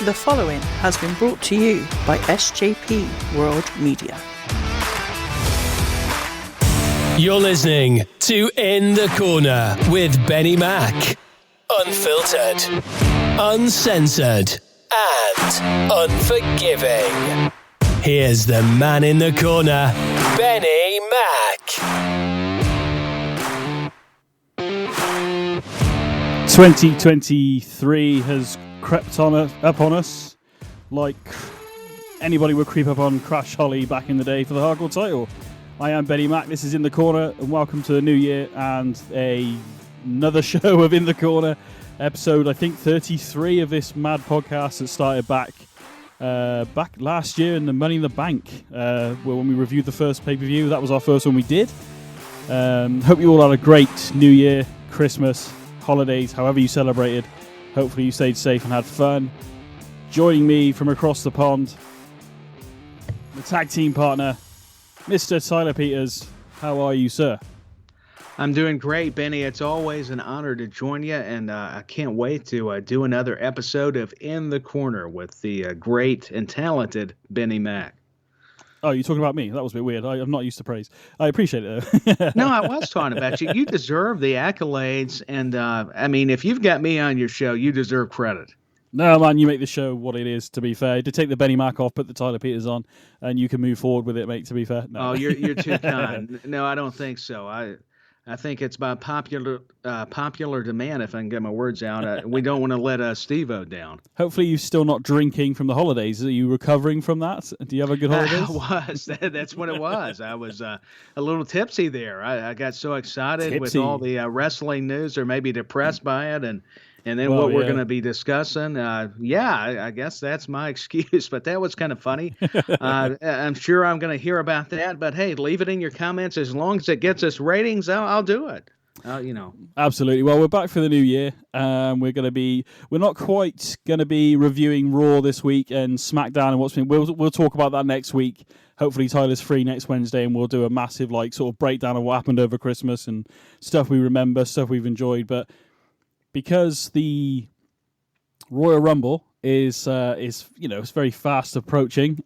The following has been brought to you by SJP World Media. You're listening to In the Corner with Benny Mac. Unfiltered, uncensored, and unforgiving. Here's the man in the corner, Benny Mac. 2023 has crept up on us like anybody would creep up on Crash Holly back in the day for the hardcore title. I am Benny Mac, this is In the Corner, and welcome to the new year and another show of In the Corner, episode I think 33 of this mad podcast that started back last year in the Money in the Bank, when we reviewed the first pay-per-view. That was our first one we did. Hope you all had a great New Year, Christmas, holidays, however you celebrated. Hopefully you stayed safe and had fun. Joining me from across the pond, the tag team partner, Mr. Tyler Peters. How are you, sir? I'm doing great, Benny. It's always an honor to join you, and I can't wait to do another episode of In the Corner with the great and talented Benny Mac. Oh, you're talking about me? That was a bit weird. I'm not used to praise. I appreciate it, though. No, I was talking about you. You deserve the accolades, and I mean, if you've got me on your show, you deserve credit. No, man, you make the show what it is, to be fair. To take the Benny Mac off, put the Tyler Peters on, and you can move forward with it, mate, to be fair. No. Oh, you're too kind. No, I don't think so. I think it's by popular demand, if I can get my words out. We don't want to let Steve-O down. Hopefully you're still not drinking from the holidays. Are you recovering from that? Do you have a good holidays? I was. That's what it was. I was a little tipsy there. I got so excited with all the wrestling news, or maybe depressed by it, and then what we're going to be discussing. I guess that's my excuse, but that was kind of funny. I'm sure I'm going to hear about that, but hey, leave it in your comments. As long as it gets us ratings, I'll do it. Absolutely. Well, we're back for the new year. We're not quite going to be reviewing Raw this week and SmackDown and what's been. We'll talk about that next week. Hopefully Tyler's free next Wednesday, and we'll do a massive sort of breakdown of what happened over Christmas and stuff we remember, stuff we've enjoyed. But because the Royal Rumble is it's very fast approaching.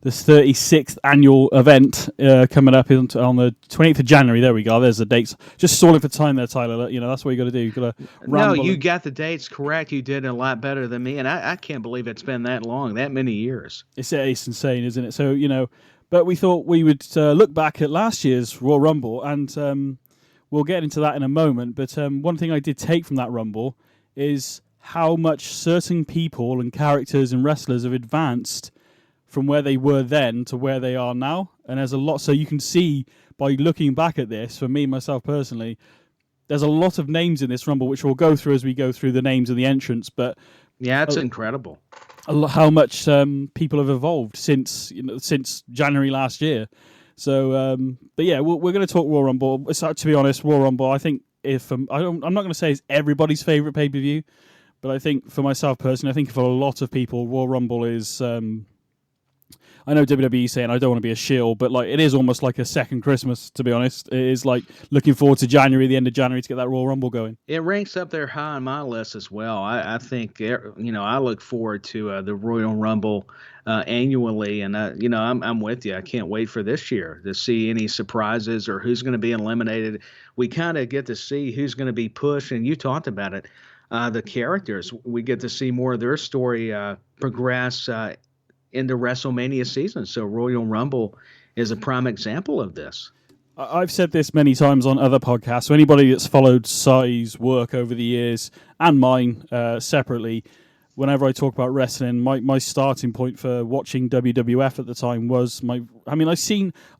This 36th annual event coming up on the 28th of January. There we go. There's the dates. Just stalling for time there, Tyler. That's what you got to do. You got to No, you got the dates correct. You did a lot better than me, and I can't believe it's been that long, that many years. It's insane, isn't it? So but we thought we would look back at last year's Royal Rumble, and we'll get into that in a moment. But one thing I did take from that Rumble is how much certain people and characters and wrestlers have advanced from where they were then to where they are now. And there's a lot. So you can see by looking back at this, for me, myself personally, there's a lot of names in this Rumble, which we'll go through as we go through the names of the entrants. But yeah, it's incredible. How much people have evolved since January last year. So, but yeah, we're going to talk Royal Rumble. So, to be honest, Royal Rumble, I think I'm not going to say it's everybody's favorite pay-per-view, but I think for myself personally, I think for a lot of people, Royal Rumble is. I know WWE saying I don't want to be a shill, but it is almost like a second Christmas. To be honest, it is like looking forward to January, the end of January, to get that Royal Rumble going. It ranks up there high on my list as well. I think I look forward to the Royal Rumble annually, and I'm with you. I can't wait for this year to see any surprises or who's going to be eliminated. We kind of get to see who's going to be pushed, and you talked about it. The characters, we get to see more of their story progress into WrestleMania season. So Royal Rumble is a prime example of this. I've said this many times on other podcasts. So anybody that's followed Sai's work over the years and mine separately, whenever I talk about wrestling, my starting point for watching WWF at the time was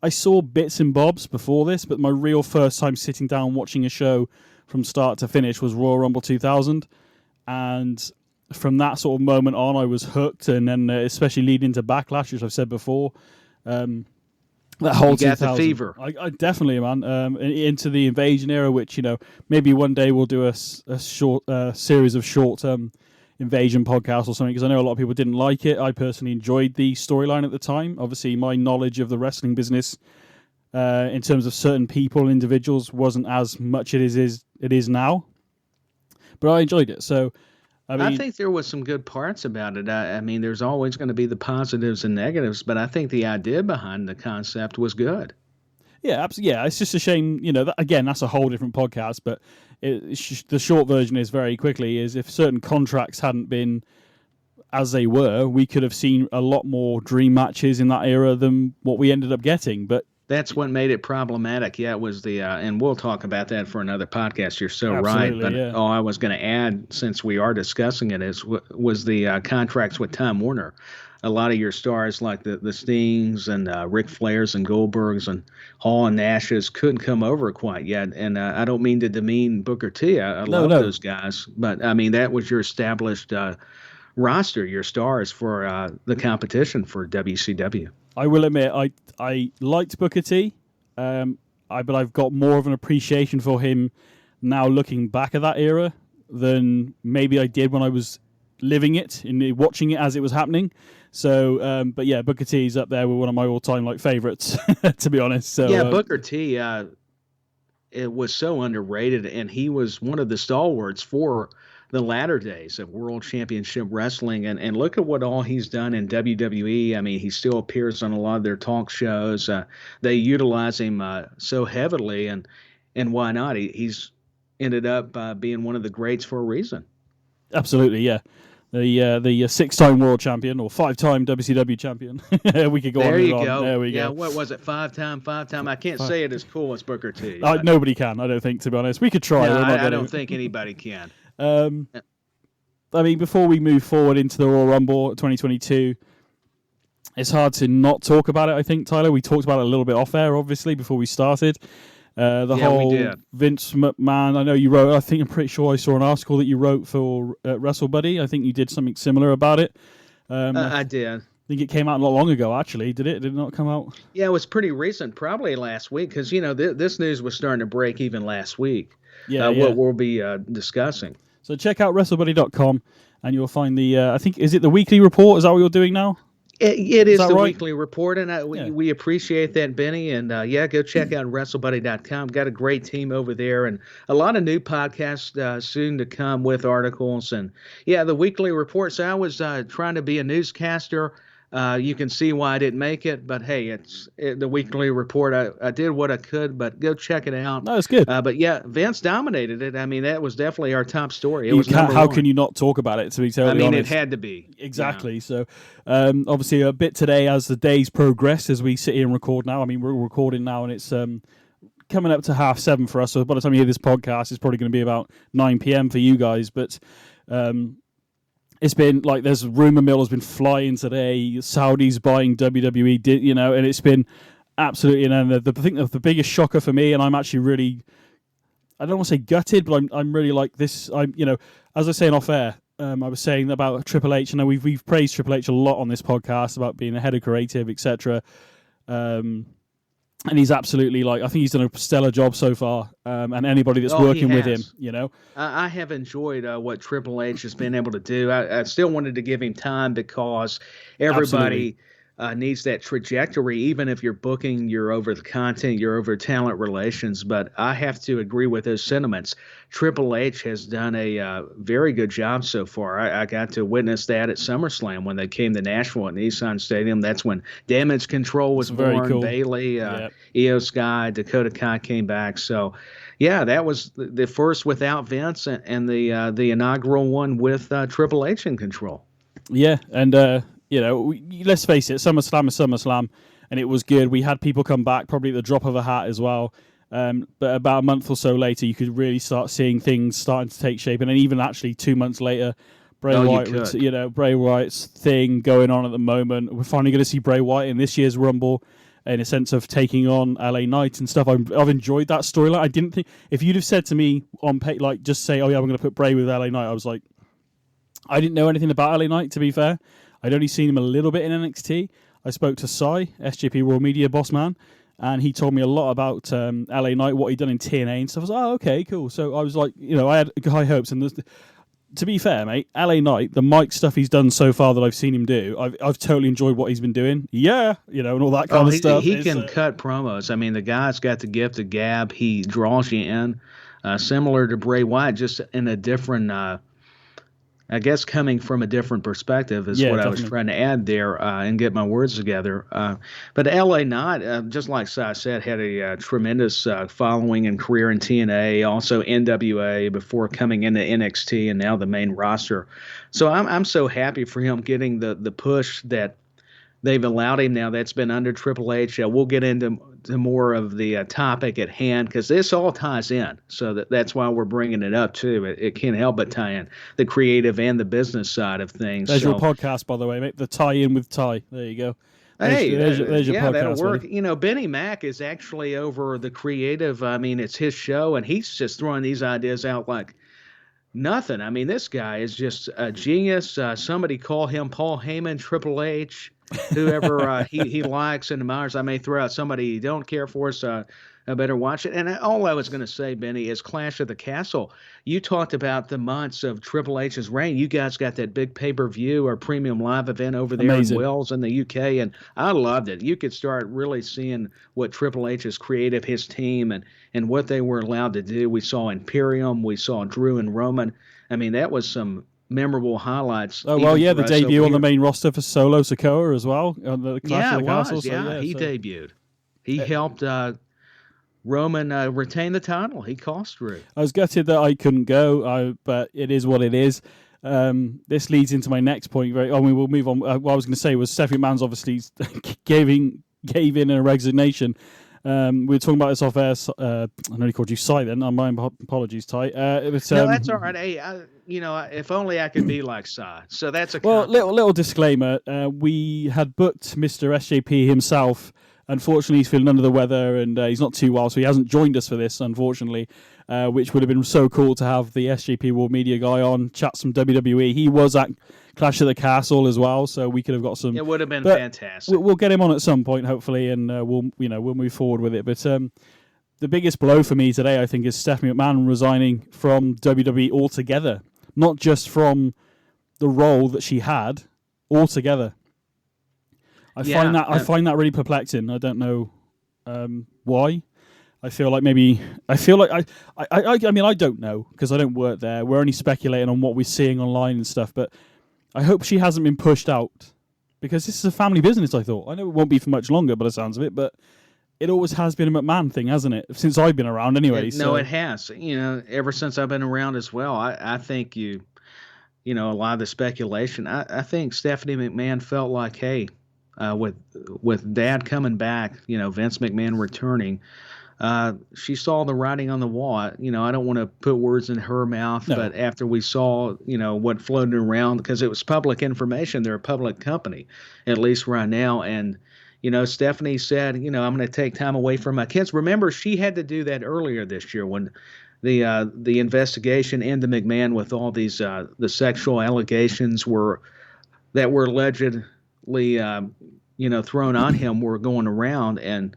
I saw bits and bobs before this, but my real first time sitting down watching a show from start to finish was Royal Rumble 2000. And from that sort of moment on, I was hooked, and then especially leading into Backlash, as I've said before, that whole 2000. You got the fever. I definitely, man. Into the Invasion era, which maybe one day we'll do a short series of short Invasion podcasts or something, because I know a lot of people didn't like it. I personally enjoyed the storyline at the time. Obviously, my knowledge of the wrestling business, in terms of certain people and individuals, wasn't as much it is now, but I enjoyed it. So. I think there was some good parts about it. I mean, there's always going to be the positives and negatives, but I think the idea behind the concept was good. Yeah, absolutely. Yeah, it's just a shame, again, that's a whole different podcast, but the short version is very quickly is if certain contracts hadn't been as they were, we could have seen a lot more dream matches in that era than what we ended up getting. But that's what made it problematic. Yeah, it was and we'll talk about that for another podcast. You're so Absolutely, right. But yeah. all I was going to add, since we are discussing it, was the contracts with Time Warner. A lot of your stars like the Stings and Ric Flairs and Goldbergs and Hall and Nashes couldn't come over quite yet. And I don't mean to demean Booker T. I love those guys. But, I mean, that was your established roster, your stars for the competition for WCW. I will admit, I liked Booker T, but I've got more of an appreciation for him now looking back at that era than maybe I did when I was living it, in watching it as it was happening. So, but yeah, Booker T is up there with one of my all-time favorites, to be honest. So yeah, Booker T, it was so underrated, and he was one of the stalwarts for the latter days of World Championship Wrestling. And look at what all he's done in WWE. I mean, he still appears on a lot of their talk shows. They utilize him so heavily, and why not? He's ended up being one of the greats for a reason. Absolutely, yeah. The 6-time world champion or 5-time WCW champion. We could go there on. You on. go. There we yeah, go. What was it? 5-time. I can't say it as cool as Booker T. Nobody can, I don't think, to be honest. We could try. No, I don't think anybody can. I mean, before we move forward into the Royal Rumble 2022, it's hard to not talk about it, I think, Tyler. We talked about it a little bit off air, obviously, before we started. Whole Vince McMahon, I know you wrote, I'm pretty sure I saw an article that you wrote for WrestleBuddy. I think you did something similar about it. I did. I think it came out not long ago, actually. Did it? Did it not come out? Yeah, it was pretty recent, probably last week, because, this news was starting to break even last week. What we'll be discussing. So check out WrestleBuddy.com and you'll find I think, is it the weekly report? Is that what you're doing now? It is the right? weekly report, and we appreciate that, BenNy. And go check out WrestleBuddy.com. Got a great team over there, and a lot of new podcasts soon to come with articles. And the weekly report. So I was trying to be a newscaster. You can see why I didn't make it, but hey, it's the weekly report. I did what I could, but go check it out. No, it's good. But yeah, Vince dominated it. I mean, that was definitely our top story. How can you not talk about it, to be totally honest? It had to be. Exactly. Yeah. So, obviously, a bit today as the days progress, as we sit here and record now. I mean, we're recording now, and it's coming up to 7:30 for us. So by the time you hear this podcast, it's probably going to be about 9 p.m. for you guys. But it's been there's rumor mill has been flying today. Saudis buying WWE, and it's been absolutely. And I think the biggest shocker for me, and I'm actually really, I don't want to say gutted, but I'm really like this. As I was saying off air, I was saying about Triple H. We've praised Triple H a lot on this podcast about being the head of creative, etc. And he's absolutely I think he's done a stellar job so far. And anybody that's working with him, I have enjoyed what Triple H has been able to do. I still wanted to give him time because everybody needs that trajectory. Even if you're booking, you're over the content, you're over talent relations. But I have to agree with those sentiments. Triple H has done a very good job so far. I got to witness that at SummerSlam when they came to Nashville at Nissan Stadium. That's when Damage Control was born. Very cool. Bailey, Io Sky, Dakota Kai came back. So, yeah, that was the first without Vince and the inaugural one with Triple H in control. Yeah, and let's face it, SummerSlam is SummerSlam, and it was good. We had people come back, probably at the drop of a hat as well. But about a month or so later, you could really start seeing things starting to take shape. And then even actually 2 months later, Bray Wyatt's thing going on at the moment. We're finally going to see Bray Wyatt in this year's Rumble in a sense of taking on LA Knight and stuff. I've enjoyed that storyline. I didn't think, if you'd have said to me on just say, oh yeah, I'm going to put Bray with LA Knight, I was like, I didn't know anything about LA Knight, to be fair. I'd only seen him a little bit in NXT. I spoke to Cy, SJP World Media boss man, and he told me a lot about LA Knight, what he'd done in TNA and stuff. I was like, oh, okay, cool. So I was like, I had high hopes. And to be fair, mate, LA Knight, the mic stuff he's done so far that I've seen him do, I've totally enjoyed what he's been doing. Yeah, and all that kind of stuff. He can cut promos. I mean, the guy's got the gift of gab. He draws you in, similar to Bray Wyatt, just in a different I guess coming from a different perspective is what I was trying to add there and get my words together. But LA Knight, just like I said, had a tremendous following and career in TNA, also NWA before coming into NXT and now the main roster. So I'm so happy for him getting the push that they've allowed him now. That's been under Triple H. We'll get into more of the topic at hand because this all ties in. So that's why we're bringing it up too. It can't help but tie in the creative and the business side of things. There's your podcast, by the way, mate. The tie-in with Ty. There you go. There's your podcast, that'll work. Buddy. You know, BenNy Mac is actually over the creative. I mean, it's his show, and he's just throwing these ideas out like nothing. I mean, this guy is just a genius. Somebody call him Paul Heyman, Triple H. Whoever he likes and admires. I may throw out somebody you don't care for, so I better watch it. And all I was going to say, BenNy, is Clash of the Castle. You talked about the months of Triple H's reign. You guys got that big pay-per-view or premium live event over there in Wales in the UK, and I loved it. You could start really seeing what Triple H's creative, his team, and what they were allowed to do. We saw Imperium. We saw Drew and Roman. I mean, that was some memorable highlights. Oh, well, yeah, the debut on the main roster for Solo Sikoa as well. On the Clash of the Castle. He debuted. He helped Roman retain the title. He cost Drew. I was gutted that I couldn't go, but it is what it is. This leads into my next point. We'll move on. What I was going to say was Stephanie McMahon's obviously gave in a resignation. We were talking about this off air. I nearly called you Cy then. My apologies, Ty. No, that's all right. Hey, if only I could be like Cy. So that's a little disclaimer. We had booked Mr. SJP himself. Unfortunately, he's feeling under the weather and he's not too well, so he hasn't joined us for this, unfortunately, which would have been so cool to have the SJP World Media guy on, chat some WWE. He was at Clash of the Castle as well, so we could have got some. It would have been fantastic. We'll get him on at some point, hopefully, and we'll move forward with it. But the biggest blow for me today, I think, is Stephanie McMahon resigning from WWE altogether, not just from the role that she had altogether. I find that really perplexing. I don't know why. I mean, I don't know because I don't work there. We're only speculating on what we're seeing online and stuff, but I hope she hasn't been pushed out because this is a family business, I thought. I know it won't be for much longer by the sounds of it, but it always has been a McMahon thing, hasn't it? Since I've been around anyway. No, it has. Ever since I've been around as well. I think a lot of the speculation, I think Stephanie McMahon felt like, hey, with Dad coming back, Vince McMahon returning, she saw the writing on the wall. I don't want to put words in her mouth, but after we saw, what floated around, because it was public information, they're a public company, at least right now. And, Stephanie said, I'm going to take time away from my kids. Remember, she had to do that earlier this year when the investigation into McMahon with all these the sexual allegations that were allegedly thrown on him were going around. And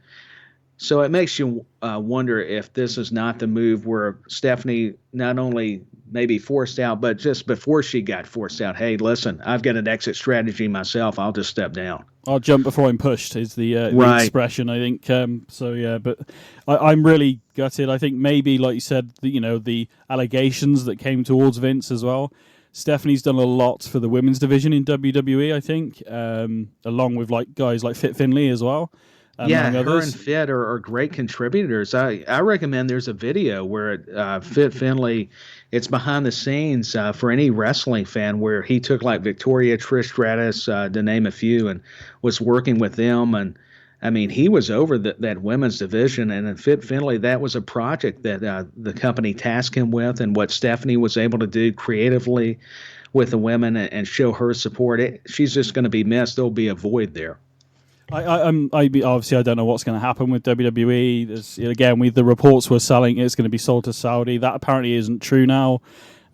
so it makes you wonder if this is not the move where Stephanie not only maybe forced out, but just before she got forced out, hey, listen, I've got an exit strategy myself. I'll just step down. I'll jump before I'm pushed is the expression, I think. But I'm really gutted. I think maybe, like you said, the allegations that came towards Vince as well. Stephanie's done a lot for the women's division in WWE, I think, along with guys like Fit Finlay as well. Her and Fit are great contributors. I recommend there's a video where Fit Finlay, it's behind the scenes for any wrestling fan, where he took Victoria, Trish Stratus, to name a few, and was working with them. And I mean, he was over that women's division, and in Fit Finlay, that was a project that the company tasked him with, and what Stephanie was able to do creatively with the women and show her support. She's just going to be missed. There'll be a void there. Obviously, I don't know what's going to happen with WWE. The reports were selling it's going to be sold to Saudi. That apparently isn't true now.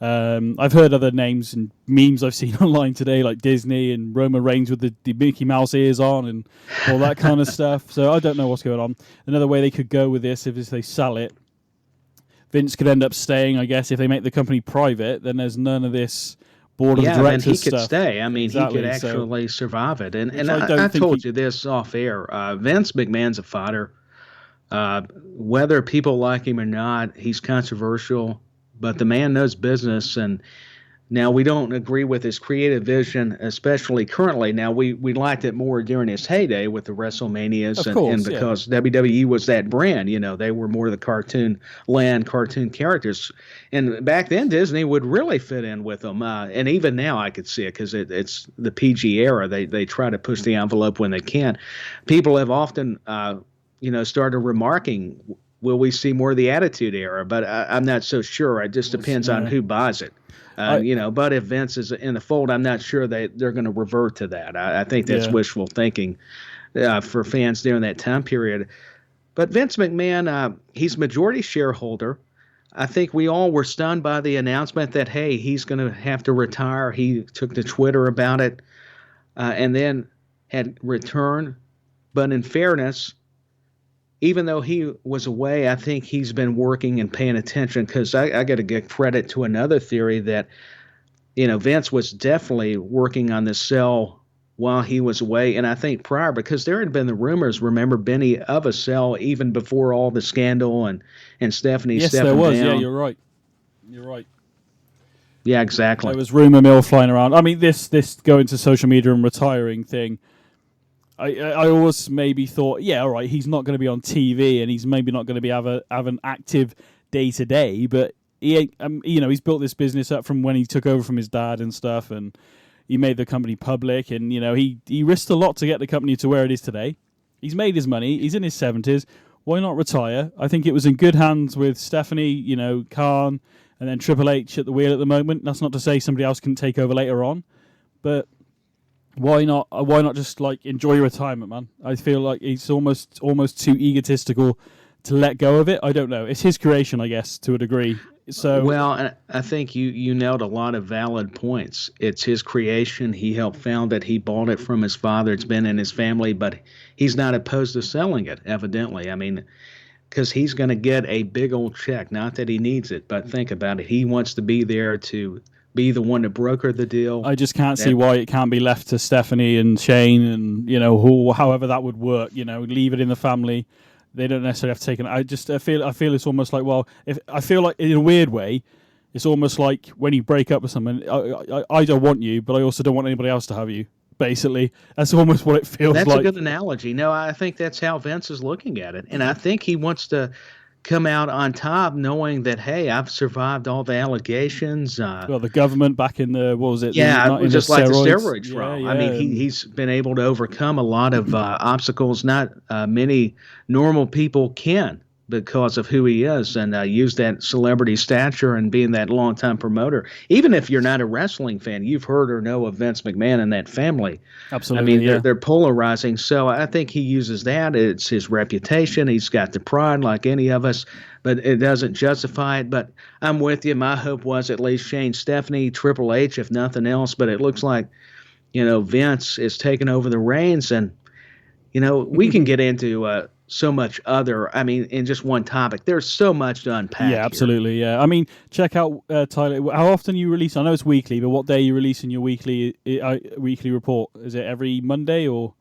I've heard other names and memes I've seen online today, like Disney and Roman Reigns with the Mickey Mouse ears on and all that kind of stuff. So I don't know what's going on. Another way they could go with this, if they sell it, Vince could end up staying, I guess. If they make the company private, then there's none of this board of directors he stuff. Could stay. I mean, exactly. He could actually survive it. And I told you this off air. Vince McMahon's a fighter. Whether people like him or not, he's controversial. But the man knows business, and Now, we don't agree with his creative vision, especially currently. Now, we liked it more during his heyday with the WrestleManias, Of course, and because WWE was that brand, they were more the cartoon characters. And back then, Disney would really fit in with them. And even now, I could see it because it's the PG era. They try to push the envelope when they can. People have often, started remarking, will we see more of the Attitude Era? But I'm not so sure. It just depends on who buys it. But if Vince is in the fold, I'm not sure they're going to revert to that. I think that's wishful thinking for fans during that time period. But Vince McMahon, he's majority shareholder. I think we all were stunned by the announcement that, hey, he's going to have to retire. He took to Twitter about it and then had returned. But in fairness, even though he was away, I think he's been working and paying attention, because I got to give credit to another theory that, Vince was definitely working on the cell while he was away. And I think prior, because there had been the rumors, remember, BenNny, of a cell even before all the scandal and Stephanie stepping down. Yes, there was. Yeah, you're right. You're right. Yeah, exactly. There was rumor mill flying around. I mean, this going to social media and retiring thing, I always maybe thought, yeah, all right, he's not going to be on TV and he's maybe not going to be have an active day to day, but he, he's built this business up from when he took over from his dad and stuff, and he made the company public, and he risked a lot to get the company to where it is today. He's made his money. He's in his 70s. Why not retire? I think it was in good hands with Stephanie, Khan, and then Triple H at the wheel at the moment. That's not to say somebody else can take over later on, but why not? Why not just enjoy your retirement, man? I feel like he's almost too egotistical to let go of it. I don't know. It's his creation, I guess, to a degree. So well, I think you nailed a lot of valid points. It's his creation. He helped found it. He bought it from his father. It's been in his family, but he's not opposed to selling it. Evidently, I mean, because he's going to get a big old check. Not that he needs it, but think about it. He wants to be there to be the one to broker the deal. I just can't see why it can't be left to Stephanie and Shane and however that would work. Leave it in the family. They don't necessarily have to take it. I feel it's almost like, well, I feel like in a weird way, it's almost like when you break up with someone. I don't want you, but I also don't want anybody else to have you. Basically, that's almost what it feels like. That's a good analogy. No, I think that's how Vince is looking at it, and I think he wants to come out on top, knowing that, hey, I've survived all the allegations. Well, the government back in the, what was it? Yeah, just like the steroid trial. trial. I mean, he's been able to overcome a lot of obstacles not many normal people can, because of who he is, and use that celebrity stature and being that longtime promoter. Even if you're not a wrestling fan, you've heard or know of Vince McMahon and that family. Absolutely. I mean, they're polarizing. So I think he uses that. It's his reputation. He's got the pride like any of us, but it doesn't justify it. But I'm with you. My hope was at least Shane, Stephanie, Triple H, if nothing else. But it looks like, Vince is taking over the reins, and, we can get into so much other, in just one topic. There's so much to unpack. Yeah, absolutely. Here. Yeah. I mean, check out Tyler. How often you release? I know it's weekly, but what day are you releasing your weekly report? Is it every Monday or?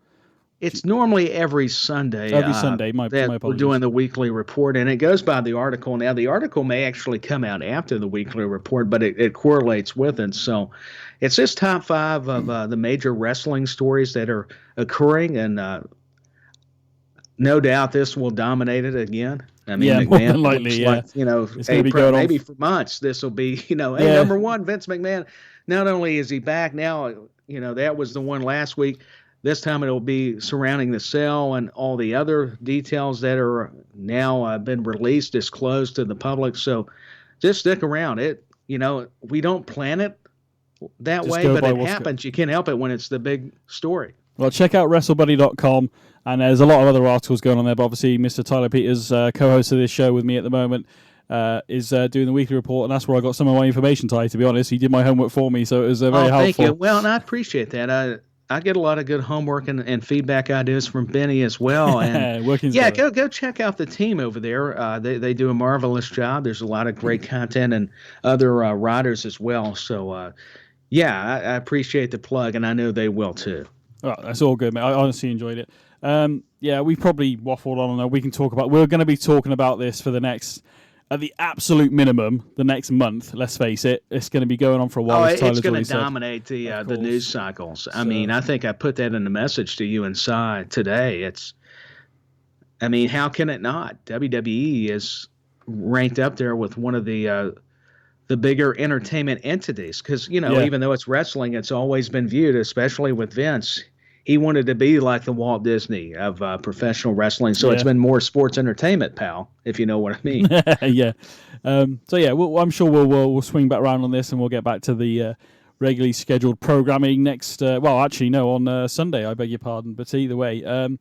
It's normally every Sunday. Every Sunday. My apologies. We're doing the weekly report, and it goes by the article. Now, the article may actually come out after the weekly report, but it correlates with it. So it's just top 5 of the major wrestling stories that are occurring, and no doubt this will dominate it again. I mean, yeah, McMahon, more than likely, yeah. Maybe for months this will be, hey, number one, Vince McMahon. Not only is he back now, that was the one last week. This time it'll be surrounding the cell and all the other details that are now been released, disclosed to the public. So just stick around. We don't plan it that way, but it happens. You can't help it when it's the big story. Well, check out WrestleBuddy.com, and there's a lot of other articles going on there. But obviously, Mr. Tyler Peters, co-host of this show with me at the moment, is doing the weekly report, and that's where I got some of my information, Ty, to be honest. He did my homework for me, so it was very helpful. Thank you. Well, and I appreciate that. I get a lot of good homework and feedback ideas from BenNy as well. And go check out the team over there. They do a marvelous job. There's a lot of great content and other writers as well. So, I appreciate the plug, and I know they will too. Oh, that's all good, mate. I honestly enjoyed it. We probably waffled on. We can talk about. We're going to be talking about this for the next at the absolute minimum, the next month, let's face it, it's going to be going on for a while. It's going to dominate the news cycles. I mean, I think I put that in the message to you inside today. How can it not? WWE is ranked up there with one of the bigger entertainment entities because, even though it's wrestling, it's always been viewed, especially with Vince. He wanted to be like the Walt Disney of professional wrestling. So it's been more sports entertainment, pal, if you know what I mean. Yeah. I'm sure we'll swing back around on this and we'll get back to the regularly scheduled programming next. On Sunday, I beg your pardon. But either way,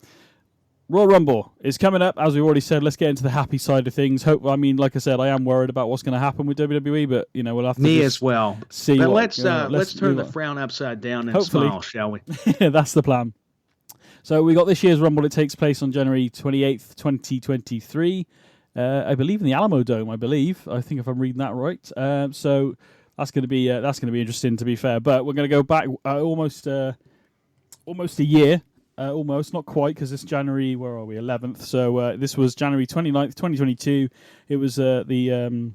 Royal Rumble is coming up, as we already said. Let's get into the happy side of things. Like I said, I am worried about what's going to happen with WWE, but we'll have to. Me as well. See. But let's turn the frown upside down and smile, shall we? That's the plan. So we got this year's Rumble. It takes place on January 28th, 2023. I believe in the Alamo Dome. I think if I'm reading that right. So that's going to be interesting, to be fair. But we're going to go back almost a year. Almost, not quite, because it's January, where are we, 11th. So this was January 29th, 2022. It was the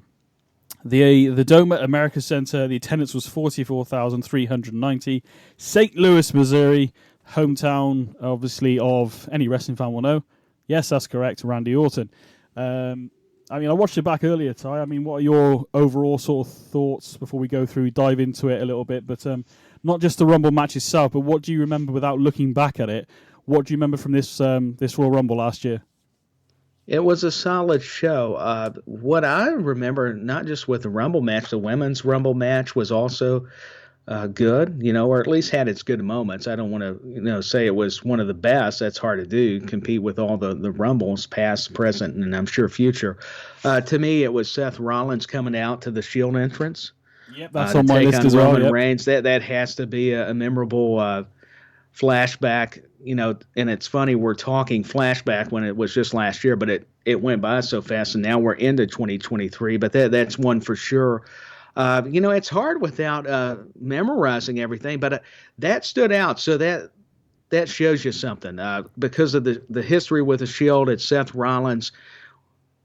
Dome at America Center. The attendance was 44,390. St. Louis, Missouri, hometown, obviously, of any wrestling fan will know. Yes, that's correct, Randy Orton. I watched it back earlier, Ty. What are your overall sort of thoughts before we dive into it a little bit? But not just the Rumble match itself, but what do you remember without looking back at it? What do you remember from this Royal Rumble last year? It was a solid show. What I remember, not just with the Rumble match, the women's Rumble match was also good, or at least had its good moments. I don't want to, say it was one of the best. That's hard to do, compete with all the Rumbles, past, present, and I'm sure future. To me, it was Seth Rollins coming out to the Shield entrance. Yep, that's on my list as well. Roman Reigns, that has to be a memorable flashback. And it's funny, we're talking flashback when it was just last year, but it went by so fast, and now we're into 2023. But that's one for sure. It's hard without memorizing everything, but that stood out. So that shows you something. Because of the history with the Shield, it's Seth Rollins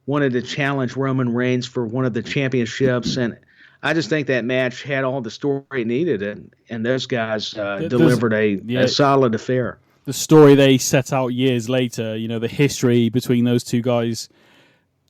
wanted to challenge Roman Reigns for one of the championships, and I just think that match had all the story it needed, and those guys delivered a solid affair. The story they set out years later, the history between those two guys,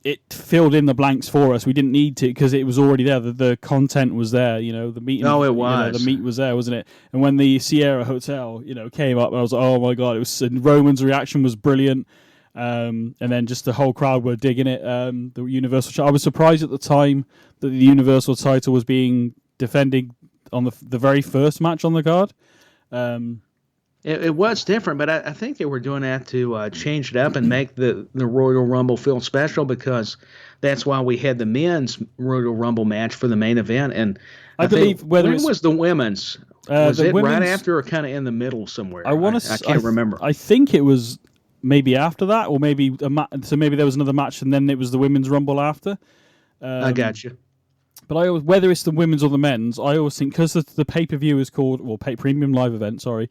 it filled in the blanks for us. We didn't need to, because it was already there. The content was there. The meeting. Oh, it was. The meat was there, wasn't it? And when the Sierra Hotel, came up, I was like, oh my god! It was. And Roman's reaction was brilliant. And then just the whole crowd were digging it. The Universal. I was surprised at the time that the Universal title was being defended on the very first match on the card. It was different, but I think they were doing that to change it up and make the Royal Rumble feel special, because that's why we had the men's Royal Rumble match for the main event. And I believe when was the women's? Was it right after or kind of in the middle somewhere? I can't remember. I think it was maybe after that, or maybe so maybe there was another match and then it was the women's Rumble after. I got you. But whether it's the women's or the men's, I always think, because the pay-per-view is called, premium live event, sorry,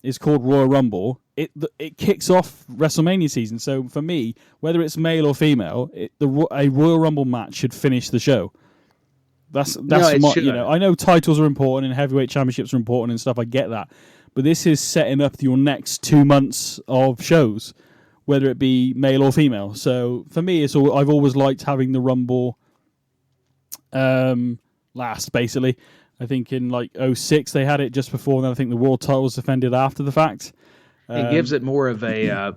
is called Royal Rumble. It kicks off WrestleMania season. So for me, whether it's male or female, a Royal Rumble match should finish the show. I know titles are important and heavyweight championships are important and stuff. I get that, but this is setting up your next 2 months of shows, whether it be male or female. So for me, I've always liked having the Rumble last, basically. I think in 2006 they had it just before, and then I think the world title was defended after the fact. It gives it more of a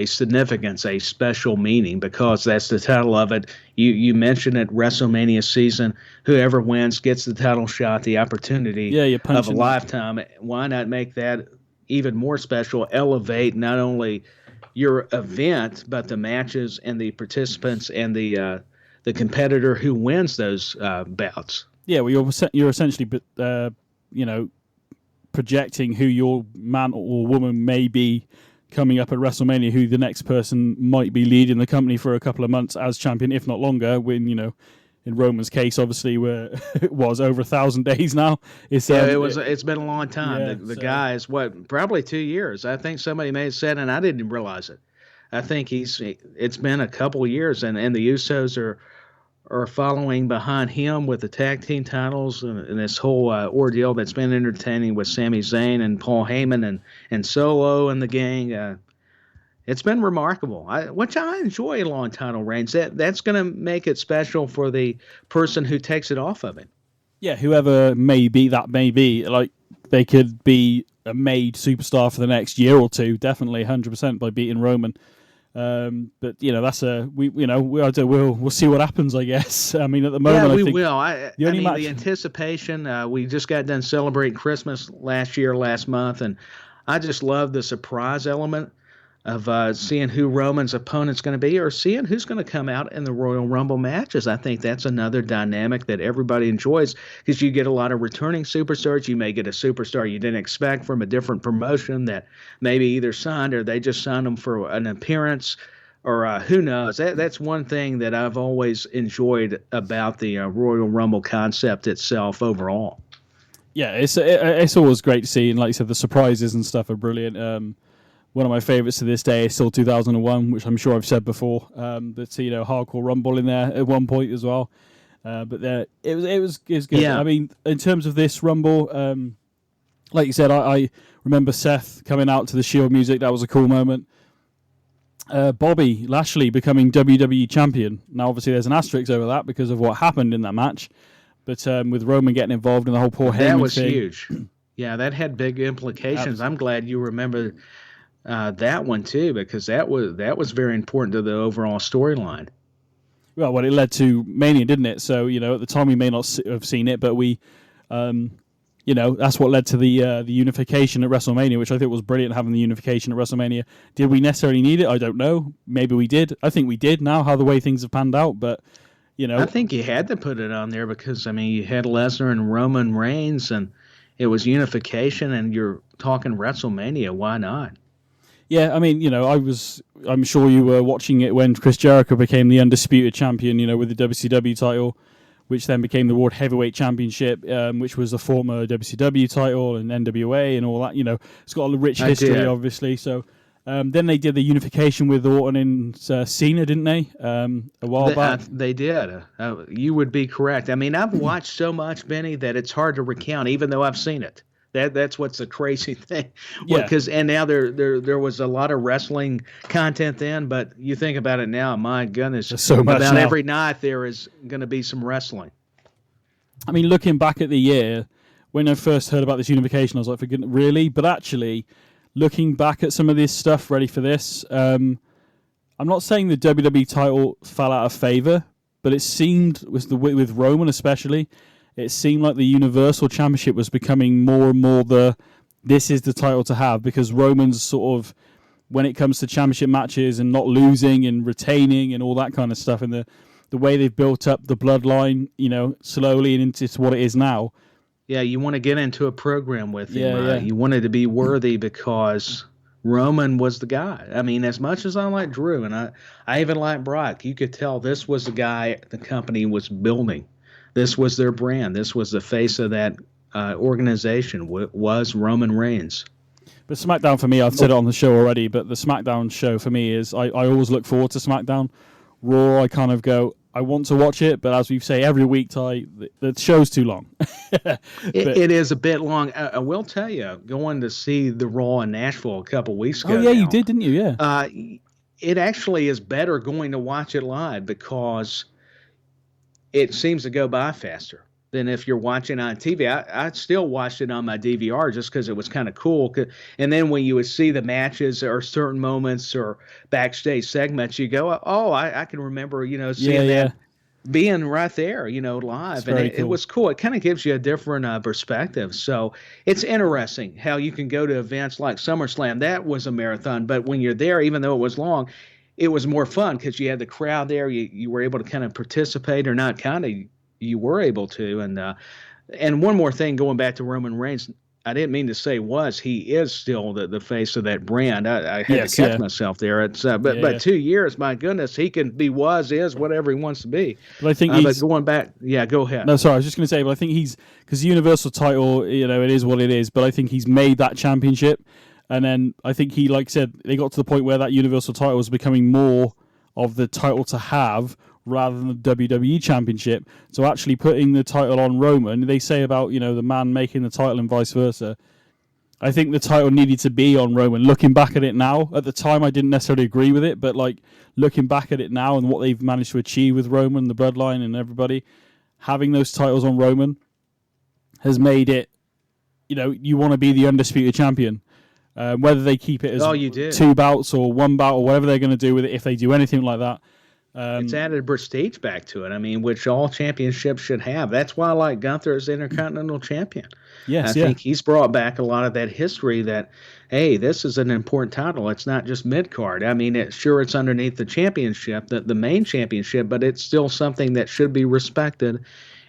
significance, a special meaning, because that's the title of it. You mentioned it, WrestleMania season. Whoever wins gets the title shot, the opportunity of a lifetime. Why not make that even more special? Elevate not only your event, but the matches and the participants and the competitor who wins those bouts. Yeah, well, you're essentially, projecting who your man or woman may be coming up at WrestleMania, who the next person might be leading the company for a couple of months as champion, if not longer. When in Roman's case, obviously, where it was over 1,000 days now. It's been a long time. The guy is probably 2 years. I think somebody may have said, and I didn't realize it. I think it's been a couple years, and the Usos are following behind him with the tag team titles and this whole ordeal that's been entertaining with Sami Zayn and Paul Heyman and Solo and the gang. It's been remarkable, which I enjoy long title reigns. That's going to make it special for the person who takes it off of him. Yeah, whoever may be, like they could be a made superstar for the next year or two, definitely 100% by beating Roman. But that's we'll see what happens, I guess. I mean, at the moment, yeah, we I think will. The anticipation. We just got done celebrating Christmas last month, and I just love the surprise element of seeing who Roman's opponent's going to be, or seeing who's going to come out in the Royal Rumble matches. I think that's another dynamic that everybody enjoys, because you get a lot of returning superstars. You may get a superstar you didn't expect from a different promotion that maybe either signed or they just signed them for an appearance, or who knows. That's one thing that I've always enjoyed about the Royal Rumble concept itself overall. Yeah, it's always great to see, and like you said, the surprises and stuff are brilliant. One of my favourites to this day is still 2001, which I'm sure I've said before. But Hardcore Rumble in there at one point as well. But it was good. Yeah. I mean, in terms of this Rumble, like you said, I remember Seth coming out to the Shield music. That was a cool moment. Bobby Lashley becoming WWE champion. Now, obviously, there's an asterisk over that because of what happened in that match. But with Roman getting involved in the whole Paul Heyman thing, that was huge. Yeah, that had big implications. I'm glad you remember that one too, because that was very important to the overall storyline. Well, it led to Mania, didn't it? So at the time we may not have seen it, but we, that's what led to the unification at WrestleMania, which I think was brilliant, having the unification at WrestleMania. Did we necessarily need it? I don't know. Maybe we did. I think we did now, how the way things have panned out, but I think you had to put it on there because you had Lesnar and Roman Reigns, and it was unification, and you're talking WrestleMania. Why not? Yeah, I mean, I'm sure you were watching it when Chris Jericho became the undisputed champion, with the WCW title, which then became the World Heavyweight Championship, which was the former WCW title and NWA and all that. It's got a rich history, obviously. So then they did the unification with Orton and Cena, didn't they? A while back. They did. You would be correct. I mean, I've watched so much, Benny, that it's hard to recount, even though I've seen it. That's what's the crazy thing. Yeah. And now there was a lot of wrestling content then, but you think about it now, my goodness, there's so much about now. every night there is going to be some wrestling. I mean, looking back at the year, when I first heard about this unification, I was like, for goodness, really? But actually, looking back at some of this stuff ready for this, I'm not saying the WWE title fell out of favor, but it seemed, with Roman especially, it seemed like the Universal Championship was becoming more and more this is the title to have, because Roman's sort of, when it comes to championship matches and not losing and retaining and all that kind of stuff, and the way they've built up the bloodline, slowly and into what it is now. Yeah, you want to get into a program with him. Yeah. You wanted to be worthy because Roman was the guy. I mean, as much as I like Drew, and I even like Brock, you could tell this was the guy the company was building. This was their brand. This was the face of that organization, was Roman Reigns. But SmackDown for me, I've said it on the show already, but the SmackDown show for me is, I always look forward to SmackDown. Raw, I kind of go, I want to watch it, but as we say every week, Ty, the show's too long. It is a bit long. I will tell you, going to see the Raw in Nashville a couple weeks ago. Oh, yeah, you did, didn't you? Yeah. It actually is better going to watch it live because it seems to go by faster than if you're watching on TV. I still watched it on my DVR just because it was kind of cool. And then when you would see the matches or certain moments or backstage segments, you go, oh, I can remember, seeing that being right there, live. And it was cool. It kind of gives you a different perspective. So it's interesting how you can go to events like SummerSlam. That was a marathon. But when you're there, even though it was long, it was more fun because you had the crowd there. You were able to kind of participate, or not kind of, you were able to. And one more thing, going back to Roman Reigns, I didn't mean to say he is still the face of that brand. I had to catch myself there. It's but 2 years, my goodness, he can be, is, whatever he wants to be. But I think but going back, go ahead. No, sorry, I was just going to say, but I think because the Universal title, it is what it is, but I think he's made that championship And then I think he, like I said, they got to the point where that Universal title was becoming more of the title to have rather than the WWE Championship. So actually putting the title on Roman, they say about, the man making the title and vice versa. I think the title needed to be on Roman. Looking back at it now, at the time I didn't necessarily agree with it, but like looking back at it now and what they've managed to achieve with Roman, the Bloodline and everybody, having those titles on Roman has made it, you want to be the undisputed champion. Whether they keep it as 2 bouts or 1 bout or whatever they're going to do with it, if they do anything like that. It's added prestige back to it. I mean, which all championships should have. That's why I like Gunther as Intercontinental Champion. Yes, I think he's brought back a lot of that history that, hey, this is an important title. It's not just mid-card. I mean, it's underneath the championship, the main championship, but it's still something that should be respected.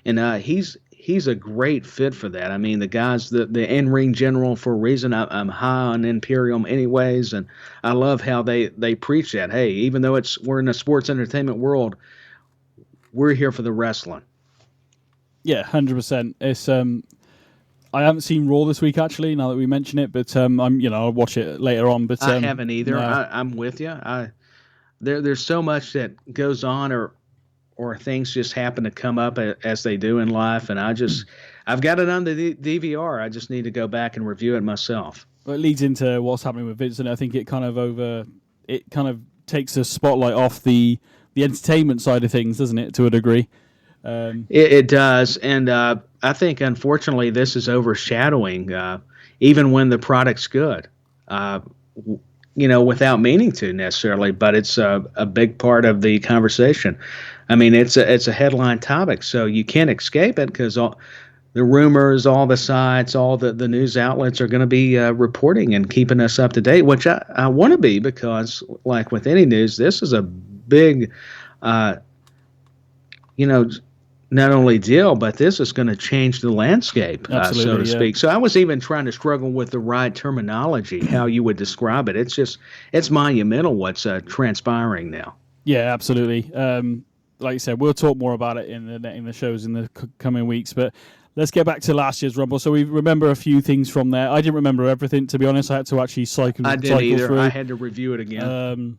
And he's a great fit for that. I mean, the guy's the in-ring general for a reason. I'm high on Imperium anyways, and I love how they preach that. Hey, even though we're in a sports entertainment world, we're here for the wrestling. Yeah, 100%. It's I haven't seen Raw this week actually. Now that we mention it, but I'll watch it later on. But I haven't either. No. I'm with you. There's so much that goes on, or things just happen to come up as they do in life, and I've got it on the DVR. I just need to go back and review it myself. Well, it leads into what's happening with Vince, and I think it kind of takes the spotlight off the entertainment side of things, doesn't it, to a degree? It does, and I think unfortunately this is overshadowing even when the product's good. Without meaning to necessarily, but it's a big part of the conversation. I mean, it's a headline topic, so you can't escape it because all the rumors, all the sites, all the news outlets are going to be reporting and keeping us up to date, which I want to be because, like with any news, this is a big, not only deal, but this is going to change the landscape, so to speak. So I was even trying to struggle with the right terminology, how you would describe it. It's monumental what's transpiring now. Yeah, absolutely. Like you said, we'll talk more about it in the shows in the coming weeks. But let's get back to last year's Rumble. So we remember a few things from there. I didn't remember everything, to be honest. I had to actually cycle either. through. I had to review it again.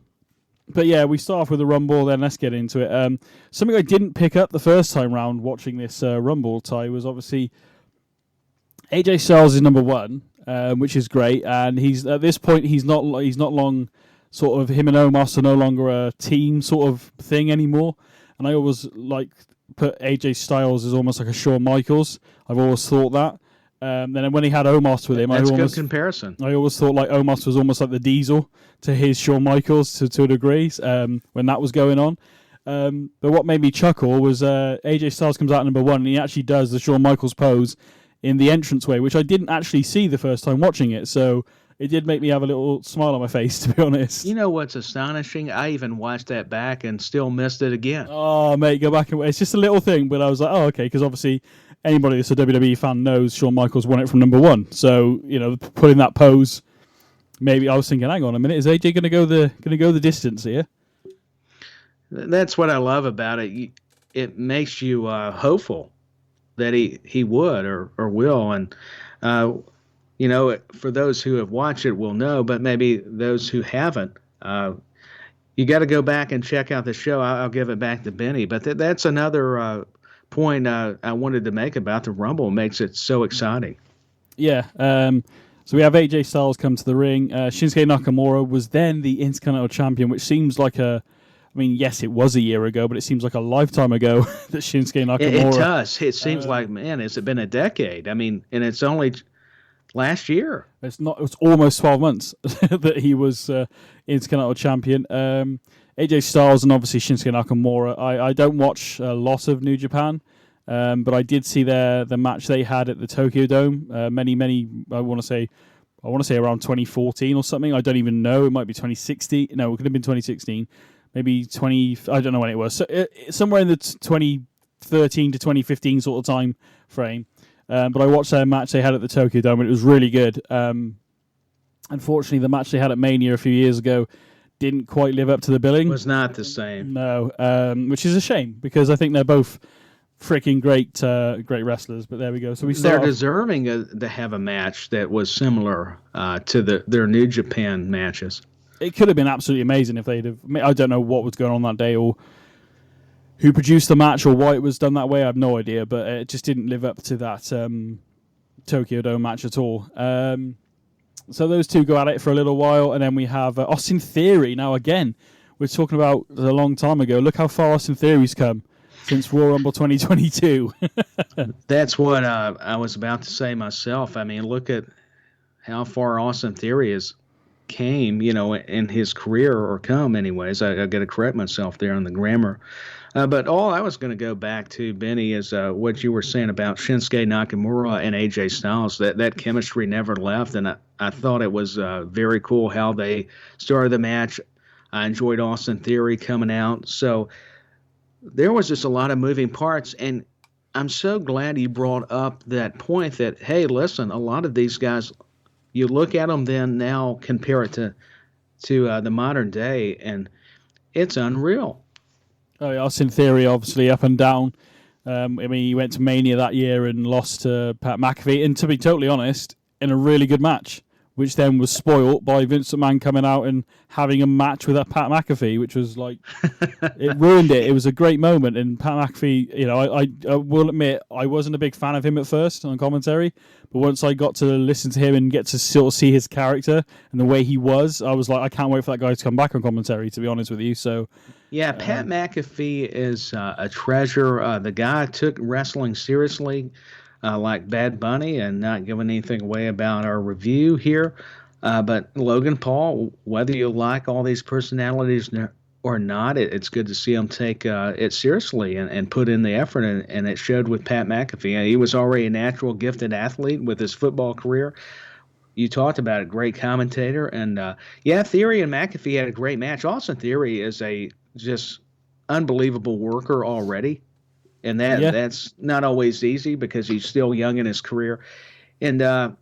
But yeah, we start off with the Rumble, then let's get into it. Something I didn't pick up the first time round watching this Rumble, Ty, was obviously AJ Styles is number 1, which is great. And he's at this point he's not long sort of, him and Omos are no longer a team sort of thing anymore. And I always put AJ Styles as almost like a Shawn Michaels. I've always thought that. Then when he had Omos with him, that's a good comparison. I always thought like Omos was almost like the Diesel to his Shawn Michaels to a degree when that was going on. But what made me chuckle was AJ Styles comes out at number 1 and he actually does the Shawn Michaels pose in the entranceway, which I didn't actually see the first time watching it. So it did make me have a little smile on my face, to be honest. You know what's astonishing? I even watched that back and still missed it again. Oh, mate, go back and it's just a little thing, but I was like, oh, okay, because obviously anybody that's a WWE fan knows Shawn Michaels won it from number 1. So, putting that pose, maybe I was thinking, hang on a minute, is AJ going to go the distance here? That's what I love about it. It makes you hopeful that he would or will, and for those who have watched it will know, but maybe those who haven't, you got to go back and check out the show. I'll give it back to BenNy, but that's another point I wanted to make about the Rumble. Makes it so exciting. Yeah. So we have AJ Styles come to the ring. Shinsuke Nakamura was then the Intercontinental Champion, which seems like yes, it was a year ago, but it seems like a lifetime ago that Shinsuke Nakamura. It does. It seems like, man, has it been a decade? I mean, and it's only last year. It's not. It was almost 12 months that he was Intercontinental Champion. AJ Styles and obviously Shinsuke Nakamura. I don't watch a lot of New Japan, but I did see the match they had at the Tokyo Dome. Many. I want to say around 2014 or something. I don't even know. It might be 2016. No, it could have been 2016. Maybe 20. I don't know when it was. So somewhere in the 2013 to 2015 sort of time frame. But I watched their match they had at the Tokyo Dome, and it was really good. Unfortunately, the match they had at Mania a few years ago didn't quite live up to the billing. It was not the same. No, which is a shame, because I think they're both freaking great wrestlers. But there we go. So they're deserving to have a match that was similar to their New Japan matches. It could have been absolutely amazing if they'd have. I don't know what was going on that day or who produced the match or why it was done that way. I have no idea, but it just didn't live up to that Tokyo Dome match at all. So those two go at it for a little while, and then we have Austin Theory. Now again, we're talking about a long time ago. Look how far Austin Theory's come since Royal Rumble 2022. That's what I was about to say myself. I mean, look at how far Austin Theory came, in his career, or come anyways. I got to correct myself there on the grammar. But all I was going to go back to, Benny, is what you were saying about Shinsuke Nakamura and AJ Styles. That chemistry never left, and I thought it was very cool how they started the match. I enjoyed Austin Theory coming out. So there was just a lot of moving parts, and I'm so glad you brought up that point that, hey, listen, a lot of these guys, you look at them then now, compare it to the modern day, and it's unreal. Oh, yeah, Austin Theory, obviously, up and down. I mean, he went to Mania that year and lost to Pat McAfee, and to be totally honest, in a really good match, which then was spoilt by Vince McMahon coming out and having a match with Pat McAfee, which was like, it ruined it. It was a great moment, and Pat McAfee, I will admit, I wasn't a big fan of him at first on commentary, but once I got to listen to him and get to sort of see his character and the way he was, I was like, I can't wait for that guy to come back on commentary, to be honest with you. So, yeah, Pat McAfee is a treasure. The guy took wrestling seriously, like Bad Bunny, and not giving anything away about our review here. But Logan Paul, whether you like all these personalities or not, it's good to see him take it seriously and put in the effort, and it showed with Pat McAfee. He was already a natural gifted athlete with his football career. You talked about a great commentator, and Theory and McAfee had a great match. Austin Theory is a just unbelievable worker already. And that's not always easy because he's still young in his career. And, I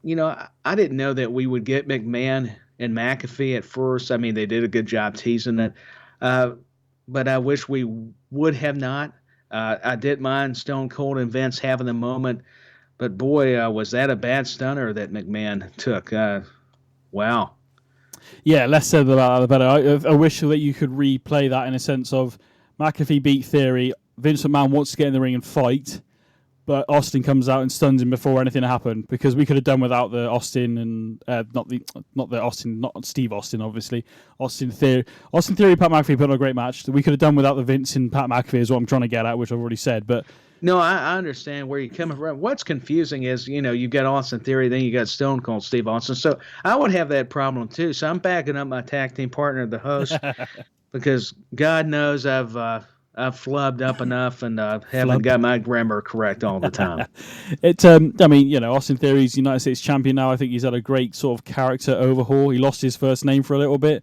didn't know that we would get McMahon and McAfee at first. I mean, they did a good job teasing it. But I wish we would have not. I did mind Stone Cold and Vince having the moment. But, boy, was that a bad stunner that McMahon took. Wow. Yeah, less said about that, the better. I wish that you could replay that in a sense of McAfee beat Theory. Vince McMahon wants to get in the ring and fight, but Austin comes out and stuns him before anything happened, because we could have done without the Austin and not Steve Austin, obviously. Austin Theory, Pat McAfee put on a great match. We could have done without the Vince and Pat McAfee is what I'm trying to get at, which I've already said. But no, I understand where you're coming from. What's confusing is, you got Austin Theory, then you got Stone Cold Steve Austin. So I would have that problem too. So I'm backing up my tag team partner, the host, because God knows I've flubbed up enough and haven't got my grammar correct all the time. Austin Theory's United States champion now. I think he's had a great sort of character overhaul. He lost his first name for a little bit,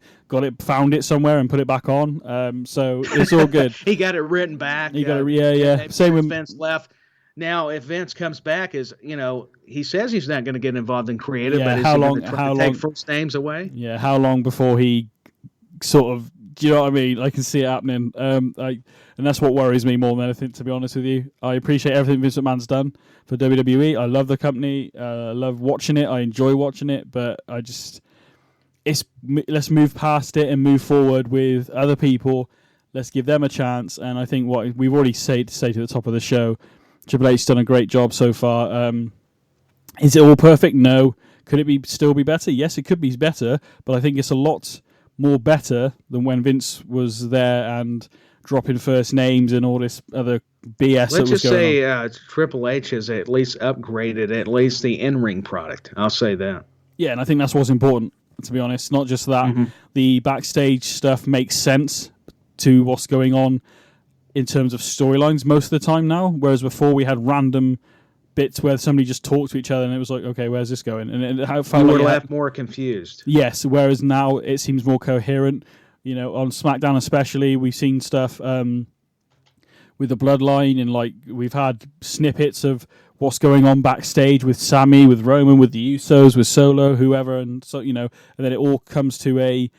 found it somewhere and put it back on. So it's all good. He got it written back. Same with Vince left. Now, if Vince comes back, he says he's not going to get involved in creative, but is he going to take first names away? Yeah, how long before he sort of, do you know what I mean? I can see it happening. And that's what worries me more than anything, to be honest with you. I appreciate everything Vince McMahon's done for WWE. I love the company. I love watching it. I enjoy watching it. But let's move past it and move forward with other people. Let's give them a chance. And I think what we've already said to the top of the show, Triple H's done a great job so far. Is it all perfect? No. Could it still be better? Yes, it could be better. But I think it's a lot more better than when Vince was there and dropping first names and all this other BS. Let's just say Triple H has at least upgraded at least the in-ring product. I'll say that. Yeah, and I think that's what's important, to be honest. Not just that. Mm-hmm. The backstage stuff makes sense to what's going on in terms of storylines most of the time now, whereas before we had random bits where somebody just talked to each other and it was like, okay, where's this going? And it felt you were left more confused. Yes, whereas now it seems more coherent. On SmackDown especially, we've seen stuff with the Bloodline, and we've had snippets of what's going on backstage with Sammy, with Roman, with the Usos, with Solo, whoever, and so and then it all comes to a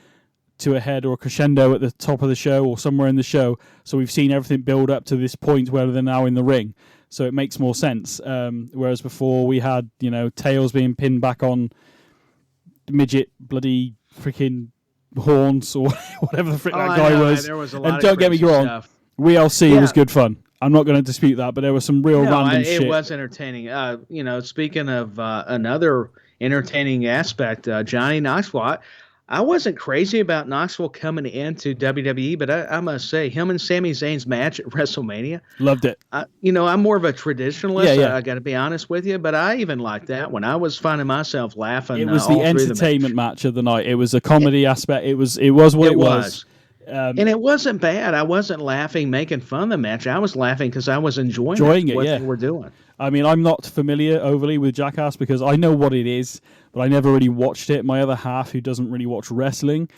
to a head or a crescendo at the top of the show or somewhere in the show. So we've seen everything build up to this point where they're now in the ring. So it makes more sense. Whereas before we had, tails being pinned back on midget bloody freaking horns or whatever the frick that guy was. There was a lot and don't get me wrong, stuff. WLC was good fun. I'm not going to dispute that, but there was some real random shit. It was entertaining. Speaking of another entertaining aspect, Johnny Knoxville. I wasn't crazy about Knoxville coming into WWE, but I must say, him and Sami Zayn's match at WrestleMania. Loved it. I'm more of a traditionalist. Yeah. I got to be honest with you, but I even liked that one. I was finding myself laughing. It was all the through entertainment match of the night. It was a comedy aspect. It was what it was. And it wasn't bad. I wasn't laughing, making fun of the match. I was laughing because I was enjoying what they were doing. I mean, I'm not familiar overly with Jackass because I know what it is, but I never really watched it. My other half, who doesn't really watch wrestling,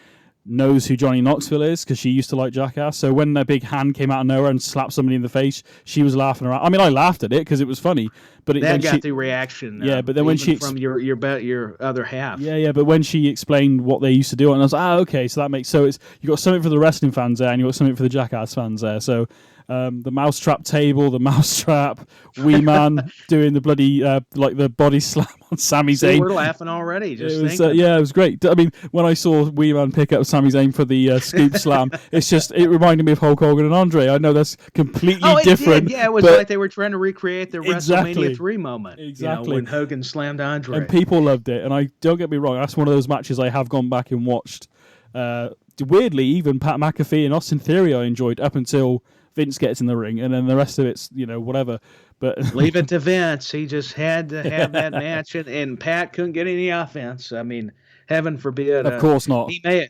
knows who Johnny Knoxville is because she used to like Jackass. So when that big hand came out of nowhere and slapped somebody in the face, she was laughing around. I mean, I laughed at it because it was funny, but that got the reaction. But then when she from your other half. But when she explained what they used to do, and I was like, okay, so that makes so it's you got something for the wrestling fans there, and you got something for the Jackass fans there. So. The mousetrap table, the mousetrap, Wee Man doing the bloody like the body slam on Sami Zayn. We're laughing already. It was great. I mean, when I saw Wee Man pick up Sami Zayn for the scoop slam, it reminded me of Hulk Hogan and Andre. I know that's completely different. Did. Yeah, it was like they were trying to recreate the WrestleMania 3 moment. Exactly. When Hogan slammed Andre. And people loved it. And don't get me wrong, that's one of those matches I have gone back and watched. Weirdly, even Pat McAfee and Austin Theory I enjoyed up until Vince gets in the ring, and then the rest of it's whatever. But leave it to Vince. He just had to have that match, and Pat couldn't get any offense. I mean, heaven forbid. Of course not. He may,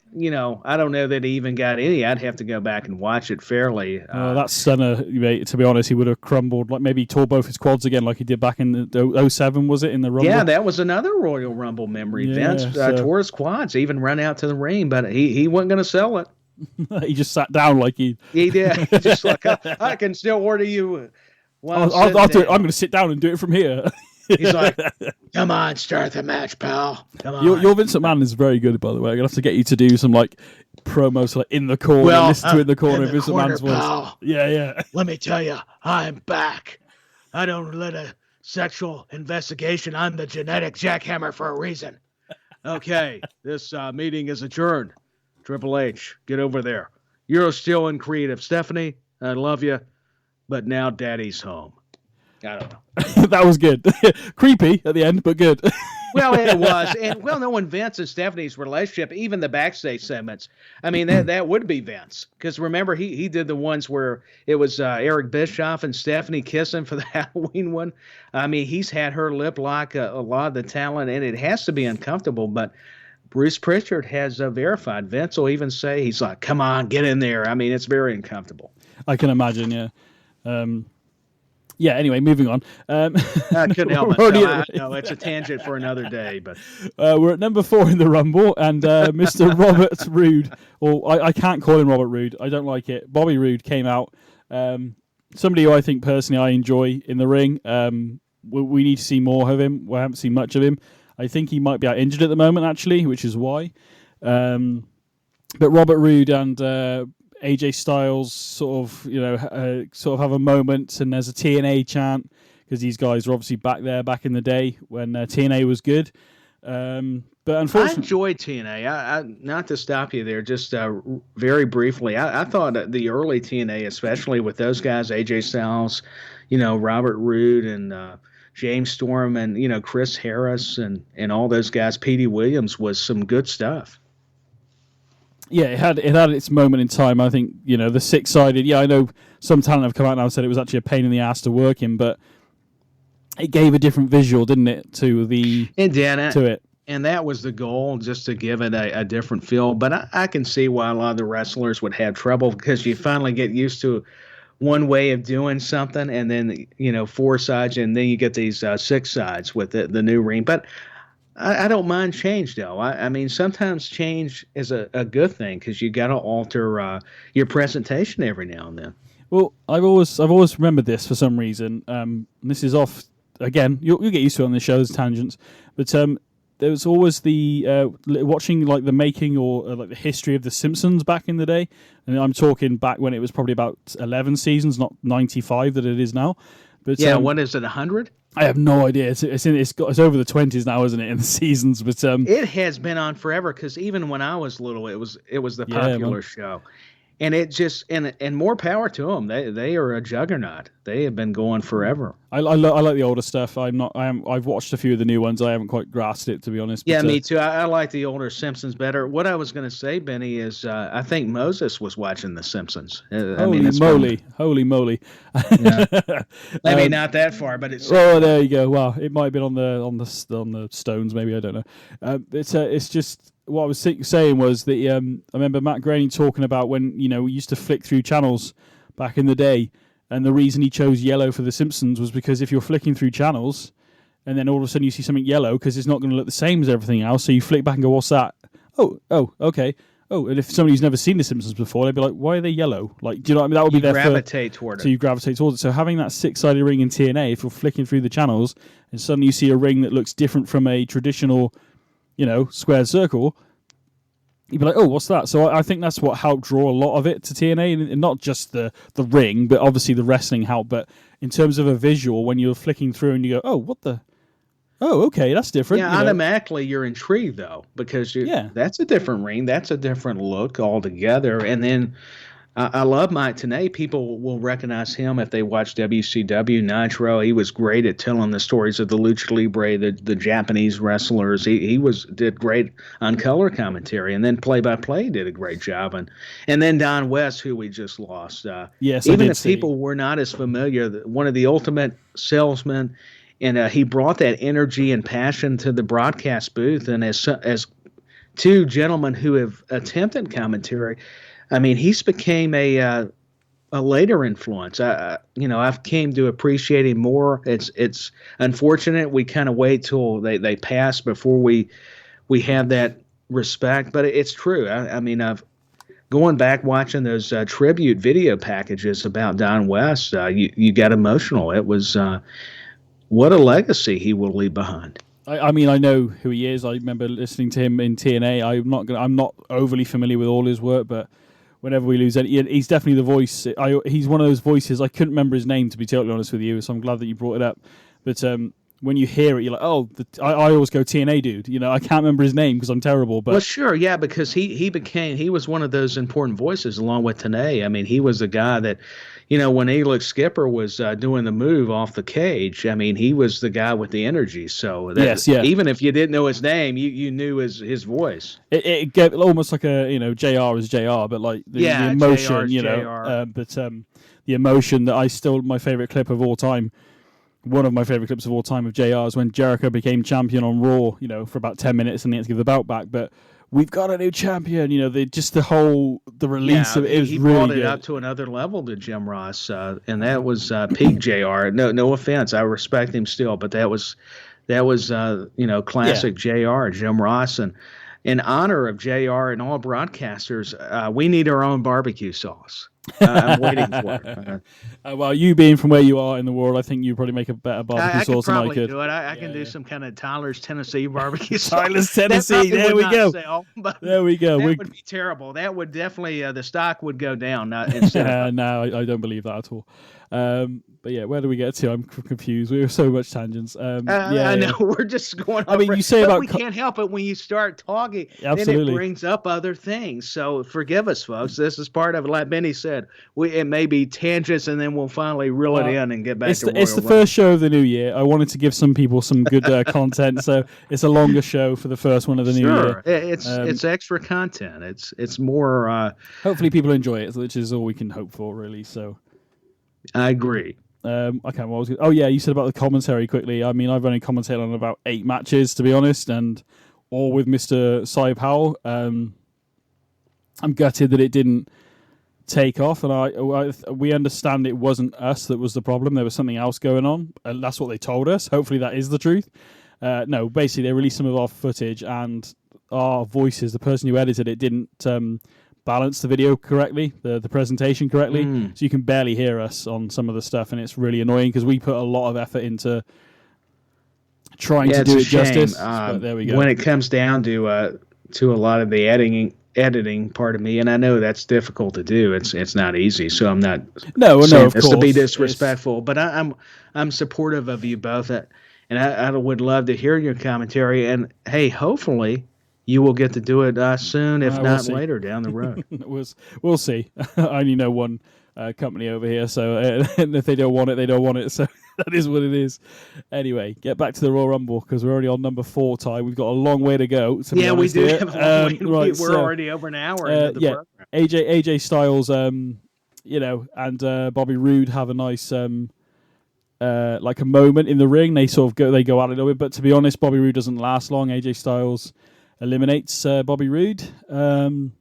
I don't know that he even got any. I'd have to go back and watch it fairly. That Stunner, to be honest, he would have crumbled. Like maybe he tore both his quads again, like he did back in the 07, was it, in the Rumble? Yeah, that was another Royal Rumble memory. Yeah, Vince tore his quads, even run out to the ring, but he wasn't going to sell it. He just sat down like he did. He just like, I can still order you. I'll do it. I'm going to sit down and do it from here. He's like, come on, start the match, pal. Come on. Your Vince McMahon is very good, by the way. I'm going to have to get you to do some like promos like in the corner, listen to it in the corner, Vince McMahon's voice. Pal. Yeah. Let me tell you, I'm back. I don't let a sexual investigation. I'm the genetic jackhammer for a reason. Okay, this meeting is adjourned. Triple H, get over there. You're still in creative. Stephanie, I love you, but now Daddy's home. I don't know. That was good. Creepy at the end, but good. Well, it was. And knowing Vince and Stephanie's relationship, even the backstage segments, I mean, that would be Vince. Because remember, he did the ones where it was Eric Bischoff and Stephanie kissing for the Halloween one. I mean, he's had her lip lock a lot of the talent, and it has to be uncomfortable, but Bruce Pritchard has verified. Vince will even say, he's like, come on, get in there. I mean, it's very uncomfortable. I can imagine, yeah. Anyway, moving on. I couldn't help it. No, it's a tangent for another day. But we're at number 4 in the Rumble, and Mr. Robert Roode, or I can't call him Robert Roode. I don't like it. Bobby Roode came out. Somebody who I think personally I enjoy in the ring. We need to see more of him. We haven't seen much of him. I think he might be out injured at the moment, actually, which is why. But Robert Roode and AJ Styles sort of have a moment, and there's a TNA chant because these guys are obviously back in the day when TNA was good. But unfortunately, I enjoyed TNA. I not to stop you there, just very briefly. I thought the early TNA, especially with those guys, AJ Styles, Robert Roode and James Storm and Chris Harris and all those guys, Petey Williams, was some good stuff. Yeah, it had its moment in time. I think the 6-sided. Yeah, I know some talent have come out now and said it was actually a pain in the ass to work in, but it gave a different visual, didn't it, to it. And that was the goal, just to give it a different feel. But I can see why a lot of the wrestlers would have trouble, because you finally get used to one way of doing something, and then 4 sides, and then you get these 6 sides with the new ring. But I don't mind change, though. I mean, sometimes change is a good thing, because you got to alter your presentation every now and then. Well, I've always remembered this for some reason. This is off again. You'll get used to it on the show's tangents, but there was always the watching like the making or like the history of The Simpsons back in the day, and I'm talking back when it was probably about 11 seasons, not 95 that it is now. But yeah, what is it, 100? I have no idea. It's over the 20s now, isn't it, in the seasons? But it has been on forever, because even when I was little, it was the popular show. And it just and more power to them. They are a juggernaut. They have been going forever. I like the older stuff. I've watched a few of the new ones. I haven't quite grasped it, to be honest. Yeah, me too. I like the older Simpsons better. What I was going to say, BenNy, is I think Moses was watching The Simpsons. Holy moly! Yeah. Maybe not that far, but it's. Oh, there you go. Well, it might have been on the Stones. Maybe, I don't know. It's just. What I was saying was that I remember Matt Groening talking about when we used to flick through channels back in the day, and the reason he chose yellow for The Simpsons was because if you're flicking through channels, and then all of a sudden you see something yellow, because it's not going to look the same as everything else, so you flick back and go, "What's that?" Oh, okay. Oh, and if somebody's never seen The Simpsons before, they'd be like, "Why are they yellow?" Like, do you know what I mean? That would be their gravitate toward it. So you gravitate towards it. So having that 6-sided ring in TNA, if you're flicking through the channels and suddenly you see a ring that looks different from a traditional, squared circle, you'd be like, "Oh, what's that?" So I think that's what helped draw a lot of it to TNA, and not just the ring, but obviously the wrestling helped. But in terms of a visual, when you're flicking through and you go, "Oh, what the? Oh, okay, that's different." Yeah, automatically you're intrigued though, because that's a different ring, that's a different look altogether. And then I love Mike Tenay. People will recognize him if they watch WCW Nitro. He was great at telling the stories of the Lucha Libre, the Japanese wrestlers. He did great on color commentary, and then play-by-play did a great job. And then Don West, who we just lost. Yes, even if people were not as familiar, one of the ultimate salesmen, and he brought that energy and passion to the broadcast booth. And as two gentlemen who have attempted commentary, I mean, he's became a later influence. I've came to appreciate him more. It's unfortunate we kind of wait till they pass before we have that respect, but it's true. I mean, I've going back watching those tribute video packages about Don West. You got emotional. It was what a legacy he will leave behind. I mean, I know who he is. I remember listening to him in TNA. I'm not overly familiar with all his work, but whenever we lose any, he's definitely the voice. He's one of those voices. I couldn't remember his name, to be totally honest with you, so I'm glad that you brought it up. But when you hear it, you're like, "Oh, I always go TNA dude." I can't remember his name because I'm terrible. But well, sure, yeah, because he was one of those important voices along with Tenay. I mean, he was the guy that, when Elix Skipper was doing the move off the cage, I mean, he was the guy with the energy. So yes, yeah. Even if you didn't know his name, you knew his voice. It gave almost like a JR is JR, but like the emotion, JR. But the emotion that my favorite clip of all time. One of my favorite clips of all time of JR is when Jericho became champion on Raw, for about 10 minutes, and he had to give the belt back. But we've got a new champion, the release of it was he really brought it good. Up to another level to Jim Ross, and that was peak JR. No offense, I respect him still, but that was classic JR, Jim Ross, and in honor of JR and all broadcasters, we need our own barbecue sauce. I'm waiting for it. Well, you being from where you are in the world, I think you probably make a better barbecue sauce than I could. I could probably do it. I can do some kind of Tyler's Tennessee barbecue sauce. Tyler's Tennessee. There we go. There we go. That would be terrible. That would definitely the stock would go down. Instead no, I don't believe that at all. But yeah, where do we get to? I'm confused. We have so much tangents. I know we're just going. I mean, you say about we can't help it when you start talking. Absolutely. Then it brings up other things. So forgive us, folks. This is part of it. Like BenNy said, it may be tangents, and then we'll finally reel it in and get back to It's the first show of the new year. I wanted to give some people some good content, so it's a longer show for the first one of the new year. It's extra content. It's more. Hopefully, people enjoy it, which is all we can hope for, really. So, I agree. Okay, you said about the commentary quickly. I mean, I've only commentated on about 8 matches, to be honest, and all with Mr. Cy Powell. I'm gutted that it didn't take off, and we understand it wasn't us that was the problem. There was something else going on, and that's what they told us. Hopefully that is the truth. No, basically they released some of our footage, and our voices, the person who edited it, didn't balance the video correctly, the presentation correctly, so you can barely hear us on some of the stuff, and it's really annoying because we put a lot of effort into trying to do it justice. But there we go. When it comes down to a lot of the editing part of me, and I know that's difficult to do. It's not easy. So I'm not saying of this course to be disrespectful, but I'm supportive of you both, and I would love to hear your commentary. And hey, hopefully you will get to do it soon, if not later down the road. We'll see. I only know one company over here, so and if they don't want it, they don't want it. So that is what it is. Anyway, get back to the Royal Rumble because we're already on number 4, Ty. We've got a long way to go. We do. Have a long way. We're already over an hour into the program. AJ Styles, and Bobby Roode have a nice like a moment in the ring. They sort of go out a little bit, but to be honest, Bobby Roode doesn't last long. AJ Styles eliminates Bobby Roode. And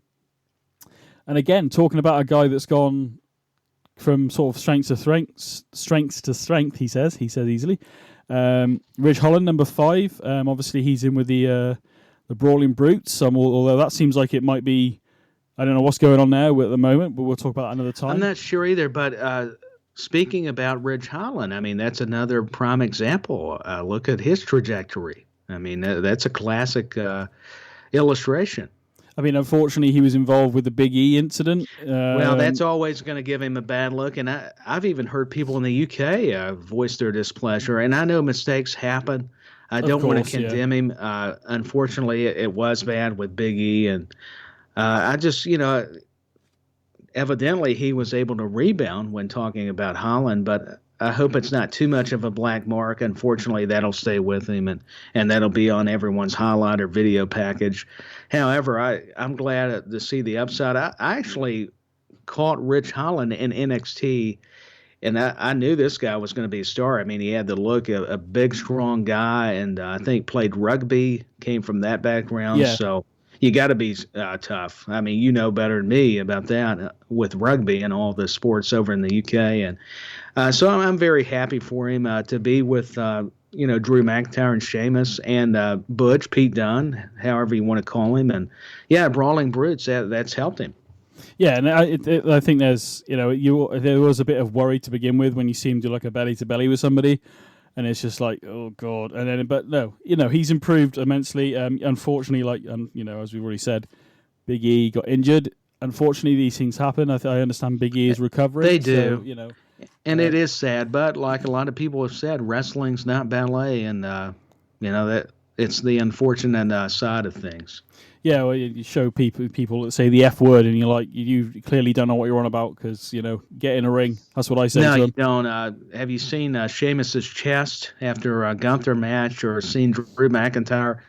again, talking about a guy that's gone from sort of strength to strength, he says easily. Ridge Holland, number 5. Obviously, he's in with the Brawling Brutes. Although that seems like it might be, I don't know what's going on there at the moment, but we'll talk about that another time. I'm not sure either, but speaking about Ridge Holland, I mean, that's another prime example. Look at his trajectory. I mean, that's a classic illustration. I mean, unfortunately, he was involved with the Big E incident. Well, that's always going to give him a bad look. And I've even heard people in the UK voice their displeasure. And I know mistakes happen. I don't want to condemn him. Unfortunately, it was bad with Big E. And I just, evidently he was able to rebound when talking about Holland. But I hope it's not too much of a black mark. Unfortunately, that'll stay with him, and that'll be on everyone's highlight or video package. However, I'm glad to see the upside. I actually caught Ridge Holland in NXT, and I knew this guy was going to be a star. I mean, he had the look of a big, strong guy, and I think played rugby, came from that background. Yeah. So you got to be tough. I mean, you know better than me about that with rugby and all the sports over in the UK. And so I'm very happy for him to be with, Drew McIntyre and Sheamus and Butch, Pete Dunne, however you want to call him. And, Brawling Brutes, that's helped him. Yeah, and I think there's, there was a bit of worry to begin with when you see him do like a belly-to-belly with somebody. And it's just like, oh God! And then, but no, he's improved immensely. Unfortunately, as we've already said, Big E got injured. Unfortunately, these things happen. I understand Big E is recovering. They do, so, and it is sad. But like a lot of people have said, wrestling's not ballet, and that it's the unfortunate side of things. Yeah, well, you show people that say the F word, and you're like, you clearly don't know what you're on about because, get in a ring. That's what I say to them. No, you don't. Have you seen Sheamus's chest after a Gunther match or seen Drew McIntyre?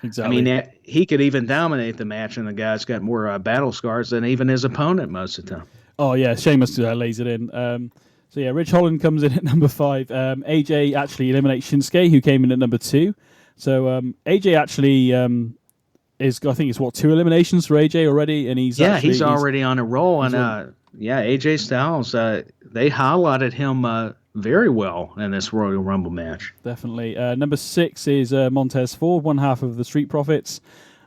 Exactly. I mean, he could even dominate the match, and the guy's got more battle scars than even his opponent most of the time. Oh, yeah, Sheamus lays it in. Rich Holland comes in at number 5. AJ actually eliminates Shinsuke, who came in at number 2. So AJ actually... I think it's 2 eliminations for AJ already, and he's already on a roll. And AJ Styles, they highlighted him very well in this Royal Rumble match. Definitely. Number 6 is Montez Ford, one half of the Street Profits.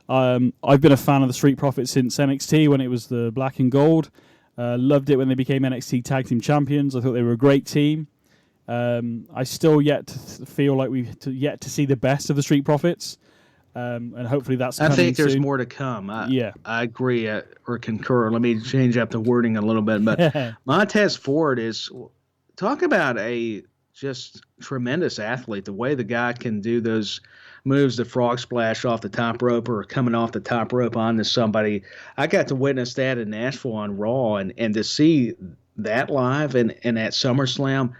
I've been a fan of the Street Profits since NXT when it was the black and gold. Loved it when they became NXT Tag Team Champions. I thought they were a great team. I still yet to feel like we've yet to see the best of the Street Profits. And hopefully that's coming soon. I think there's more to come. I agree or concur. Let me change up the wording a little bit. But Montez Ford is, talk about a just tremendous athlete. The way the guy can do those moves, the frog splash off the top rope or coming off the top rope onto somebody. I got to witness that in Nashville on Raw, and to see that live and at SummerSlam,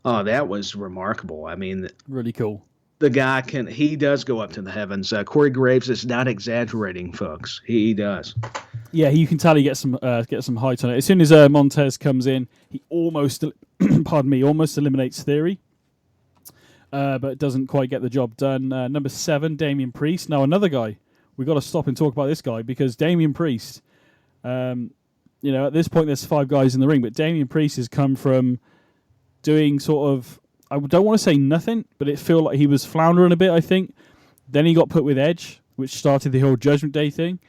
that was remarkable. I mean, really cool. The guy he does go up to the heavens. Corey Graves is not exaggerating, folks. He does. Yeah, you can tell he gets some height on it. As soon as Montez comes in, he almost eliminates Theory, but doesn't quite get the job done. Number 7, Damian Priest. Now another guy. We've got to stop and talk about this guy because Damian Priest. At this point there's 5 guys in the ring, but Damian Priest has come from doing sort of, I don't want to say nothing, but it felt like he was floundering a bit, I think. Then he got put with Edge, which started the whole Judgment Day thing.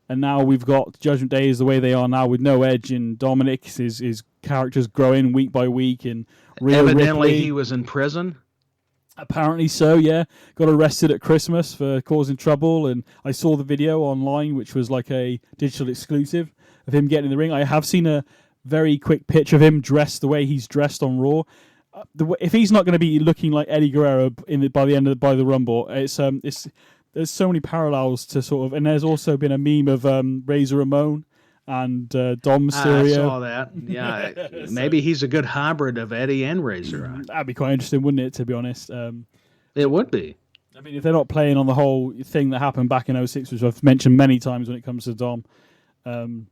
And now we've got Judgment Day is the way they are now with no Edge, and Dominic's his character's growing week by week. And Rhea evidently Ripley. He was in prison. Apparently so, yeah. Got arrested at Christmas for causing trouble, and I saw the video online, which was like a digital exclusive of him getting in the ring. I have seen a very quick picture of him dressed the way he's dressed on Raw. If he's not going to be looking like Eddie Guerrero by the Rumble, there's so many parallels to sort of, and there's also been a meme of Razor Ramon and Dom Mysterio. I saw that. Yeah, maybe he's a good hybrid of Eddie and Razor. That'd be quite interesting, wouldn't it? To be honest, it would be. I mean, if they're not playing on the whole thing that happened back in '06, which I've mentioned many times when it comes to Dom, and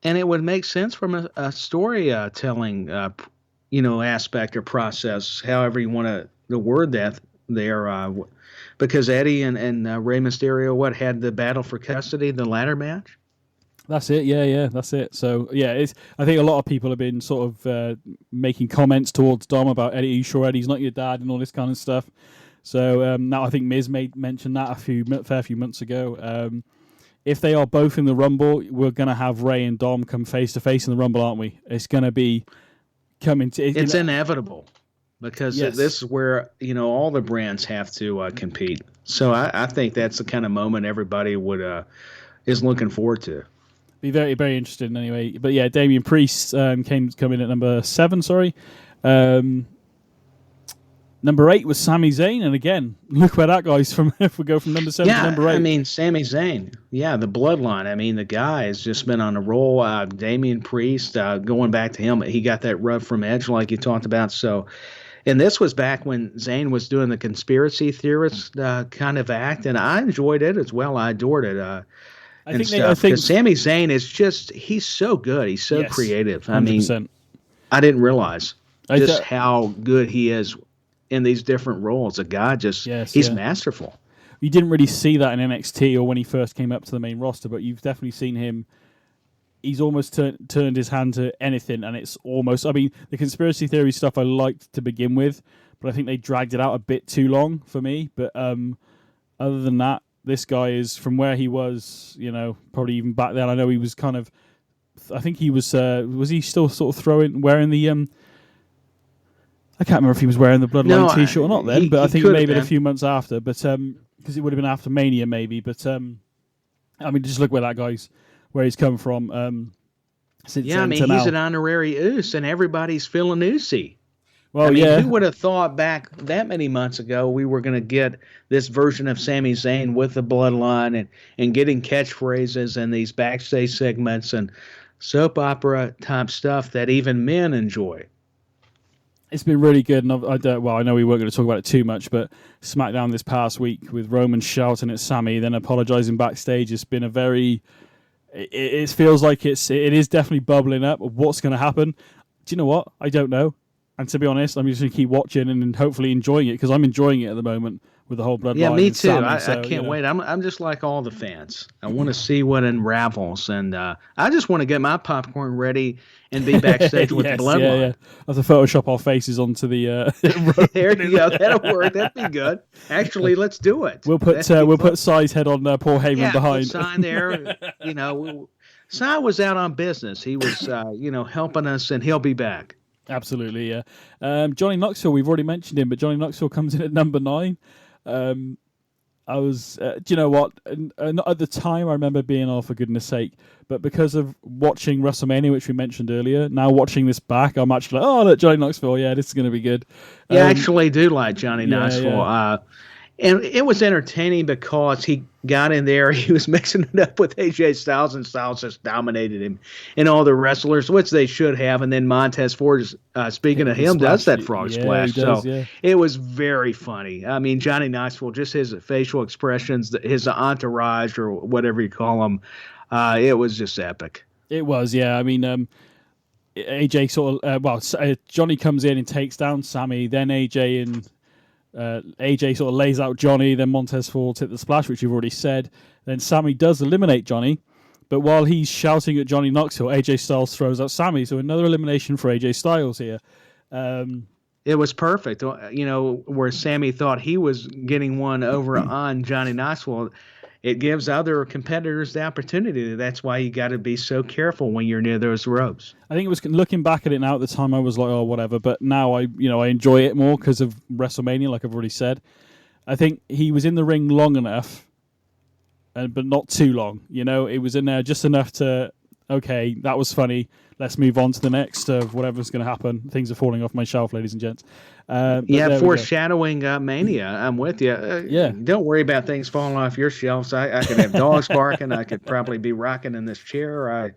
it would make sense from a storytelling, aspect or process, however you want to word that there, because Eddie and Rey Mysterio had the battle for custody, the ladder match. That's it, yeah, that's it. So, yeah, I think a lot of people have been sort of making comments towards Dom about Eddie, are you sure Eddie's not your dad and all this kind of stuff. So, now I think Miz mentioned that a fair few months ago. If they are both in the Rumble, we're going to have Rey and Dom come face-to-face in the Rumble, aren't we? It's going to be coming to... It's inevitable, because this is where, all the brands have to compete. So I think that's the kind of moment everybody is looking forward to. Be very, very interesting anyway. But yeah, Damian Priest come in at number 7, sorry. Number 8 was Sami Zayn, and again, look where that guy's from. If we go from number 7 to number 8. I mean, Sami Zayn, the bloodline. I mean, the guy has just been on a roll. Damian Priest, going back to him, he got that rub from Edge like you talked about. So, and this was back when Zayn was doing the conspiracy theorist kind of act, and I enjoyed it as well. I adored it. I think Sami Zayn is he's so good. He's so creative. 100%. I mean, I didn't realize just how good he is in these different roles. A guy he's masterful. You didn't really see that in NXT or when he first came up to the main roster, but you've definitely seen him. He's almost turned his hand to anything, and it's almost... I mean, the conspiracy theory stuff I liked to begin with, but I think they dragged it out a bit too long for me. But other than that, this guy is from where he was, probably even back then. I know he was kind of... I think he was he still sort of wearing the... I can't remember if he was wearing the Bloodline T-shirt or not then, but I think maybe a few months after. But because it would have been after Mania maybe. But I mean, just look where he's come from. Since I mean, he's an honorary Oos, and everybody's feeling Oosy. Well, I mean, who would have thought back that many months ago we were going to get this version of Sami Zayn with the Bloodline and getting catchphrases and these backstage segments and soap opera type stuff that even men enjoy. It's been really good, and I know we weren't going to talk about it too much, but SmackDown this past week with Roman shouting at Sami, then apologising backstage, it's been a very... It feels like it is definitely bubbling up. What's going to happen? Do you know what? I don't know. And to be honest, I'm just going to keep watching and hopefully enjoying it, because I'm enjoying it at the moment with the whole Bloodline. Yeah, me too. Sami, I can't wait. I'm just like all the fans. I want to see what unravels, and I just want to get my popcorn ready and be backstage with the Bloodline. Yeah. I have to Photoshop our faces onto the... There you go. That'll work. That'd be good. Actually, let's do it. We'll put Sai's head on Paul Heyman behind. Sign there. Sai was out on business. He was, helping us, and he'll be back. Absolutely, yeah. Johnny Knoxville, we've already mentioned him, but Johnny Knoxville comes in at number 9. I was, do you know what? At the time, I remember being, oh, for goodness sake. But because of watching WrestleMania, which we mentioned earlier, now watching this back, I'm actually like, oh, look, Johnny Knoxville, yeah, this is going to be good. I actually do like Johnny Knoxville. Yeah. And it was entertaining because he got in there, he was mixing it up with AJ Styles, and Styles just dominated him and all the wrestlers, which they should have. And then Montez Ford, speaking of him, does that frog splash. So it was very funny. I mean, Johnny Knoxville, just his facial expressions, his entourage, or whatever you call them, it was just epic. It was, yeah. I mean, AJ sort of, Johnny comes in and takes down Sami, then AJ and... AJ sort of lays out Johnny, then Montez Ford hit the splash, which you've already said. Then Sami does eliminate Johnny, but while he's shouting at Johnny Knoxville, AJ Styles throws out Sami, so another elimination for AJ Styles here. It was perfect, where Sami thought he was getting one over on Johnny Knoxville, it gives other competitors the opportunity. That's why you got to be so careful when you're near those ropes. I think it was looking back at it now. At the time, I was like, "Oh, whatever." But now I enjoy it more because of WrestleMania, like I've already said. I think he was in the ring long enough, but not too long. It was in there just enough to, okay, that was funny. Let's move on to the next of whatever's going to happen. Things are falling off my shelf, ladies and gents. Foreshadowing Mania. I'm with you. Don't worry about things falling off your shelves. I could have dogs barking. I could probably be rocking in this chair.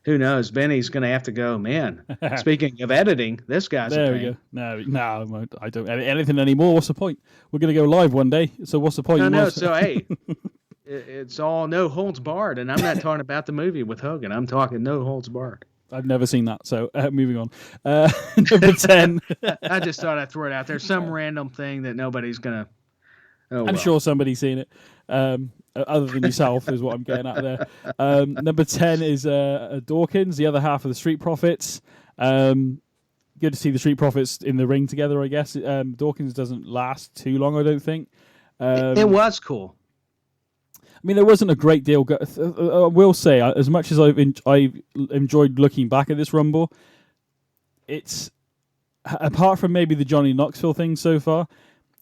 Who knows? BenNy's going to have to go. Man, speaking of editing, this guy's there a we pain. No, I don't edit anything anymore. What's the point? We're going to go live one day. So what's the point? No. So, hey, it's all no holds barred. And I'm not talking about the movie with Hogan. I'm talking no holds barred. I've never seen that, so moving on. Number 10. I just thought I'd throw it out there. Some random thing that nobody's going to... I'm sure somebody's seen it. Other than yourself is what I'm getting at there. Number 10 is Dawkins, the other half of the Street Profits. Good to see the Street Profits in the ring together, I guess. Dawkins doesn't last too long, I don't think. It was cool. I mean, there wasn't a great deal. I will say, as much as I've enjoyed looking back at this Rumble, it's apart from maybe the Johnny Knoxville thing so far,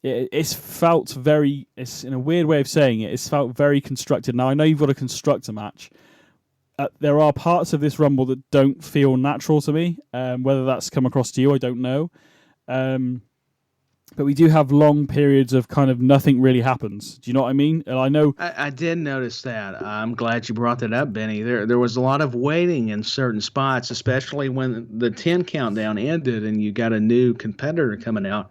it's felt very. It's in a weird way of saying it. It's felt very constructed. Now I know you've got to construct a match. There are parts of this Rumble that don't feel natural to me. Whether that's come across to you, I don't know. But we do have long periods of kind of nothing really happens. Do you know what I mean? And I know I did notice that. I'm glad you brought that up, BenNy. There was a lot of waiting in certain spots, especially when the 10 countdown ended and you got a new competitor coming out.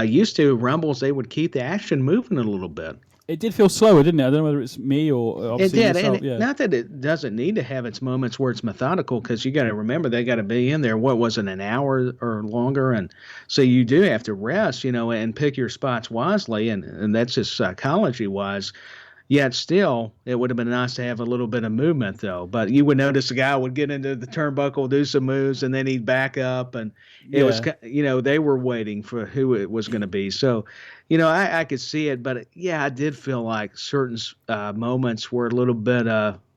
Used to Rumbles, they would keep the action moving a little bit. It did feel slower, didn't it? I don't know whether it's me or obviously it did. yourself. And not that it doesn't need to have its moments where it's methodical, because you got to remember they got to be in there. What was it, an hour or longer? And so you do have to rest, and pick your spots wisely. And that's just psychology wise. Yet still, it would have been nice to have a little bit of movement, though. But you would notice the guy would get into the turnbuckle, do some moves, and then he'd back up. And it was, they were waiting for who it was going to be. So, I could see it. But, I did feel like certain moments were a little bit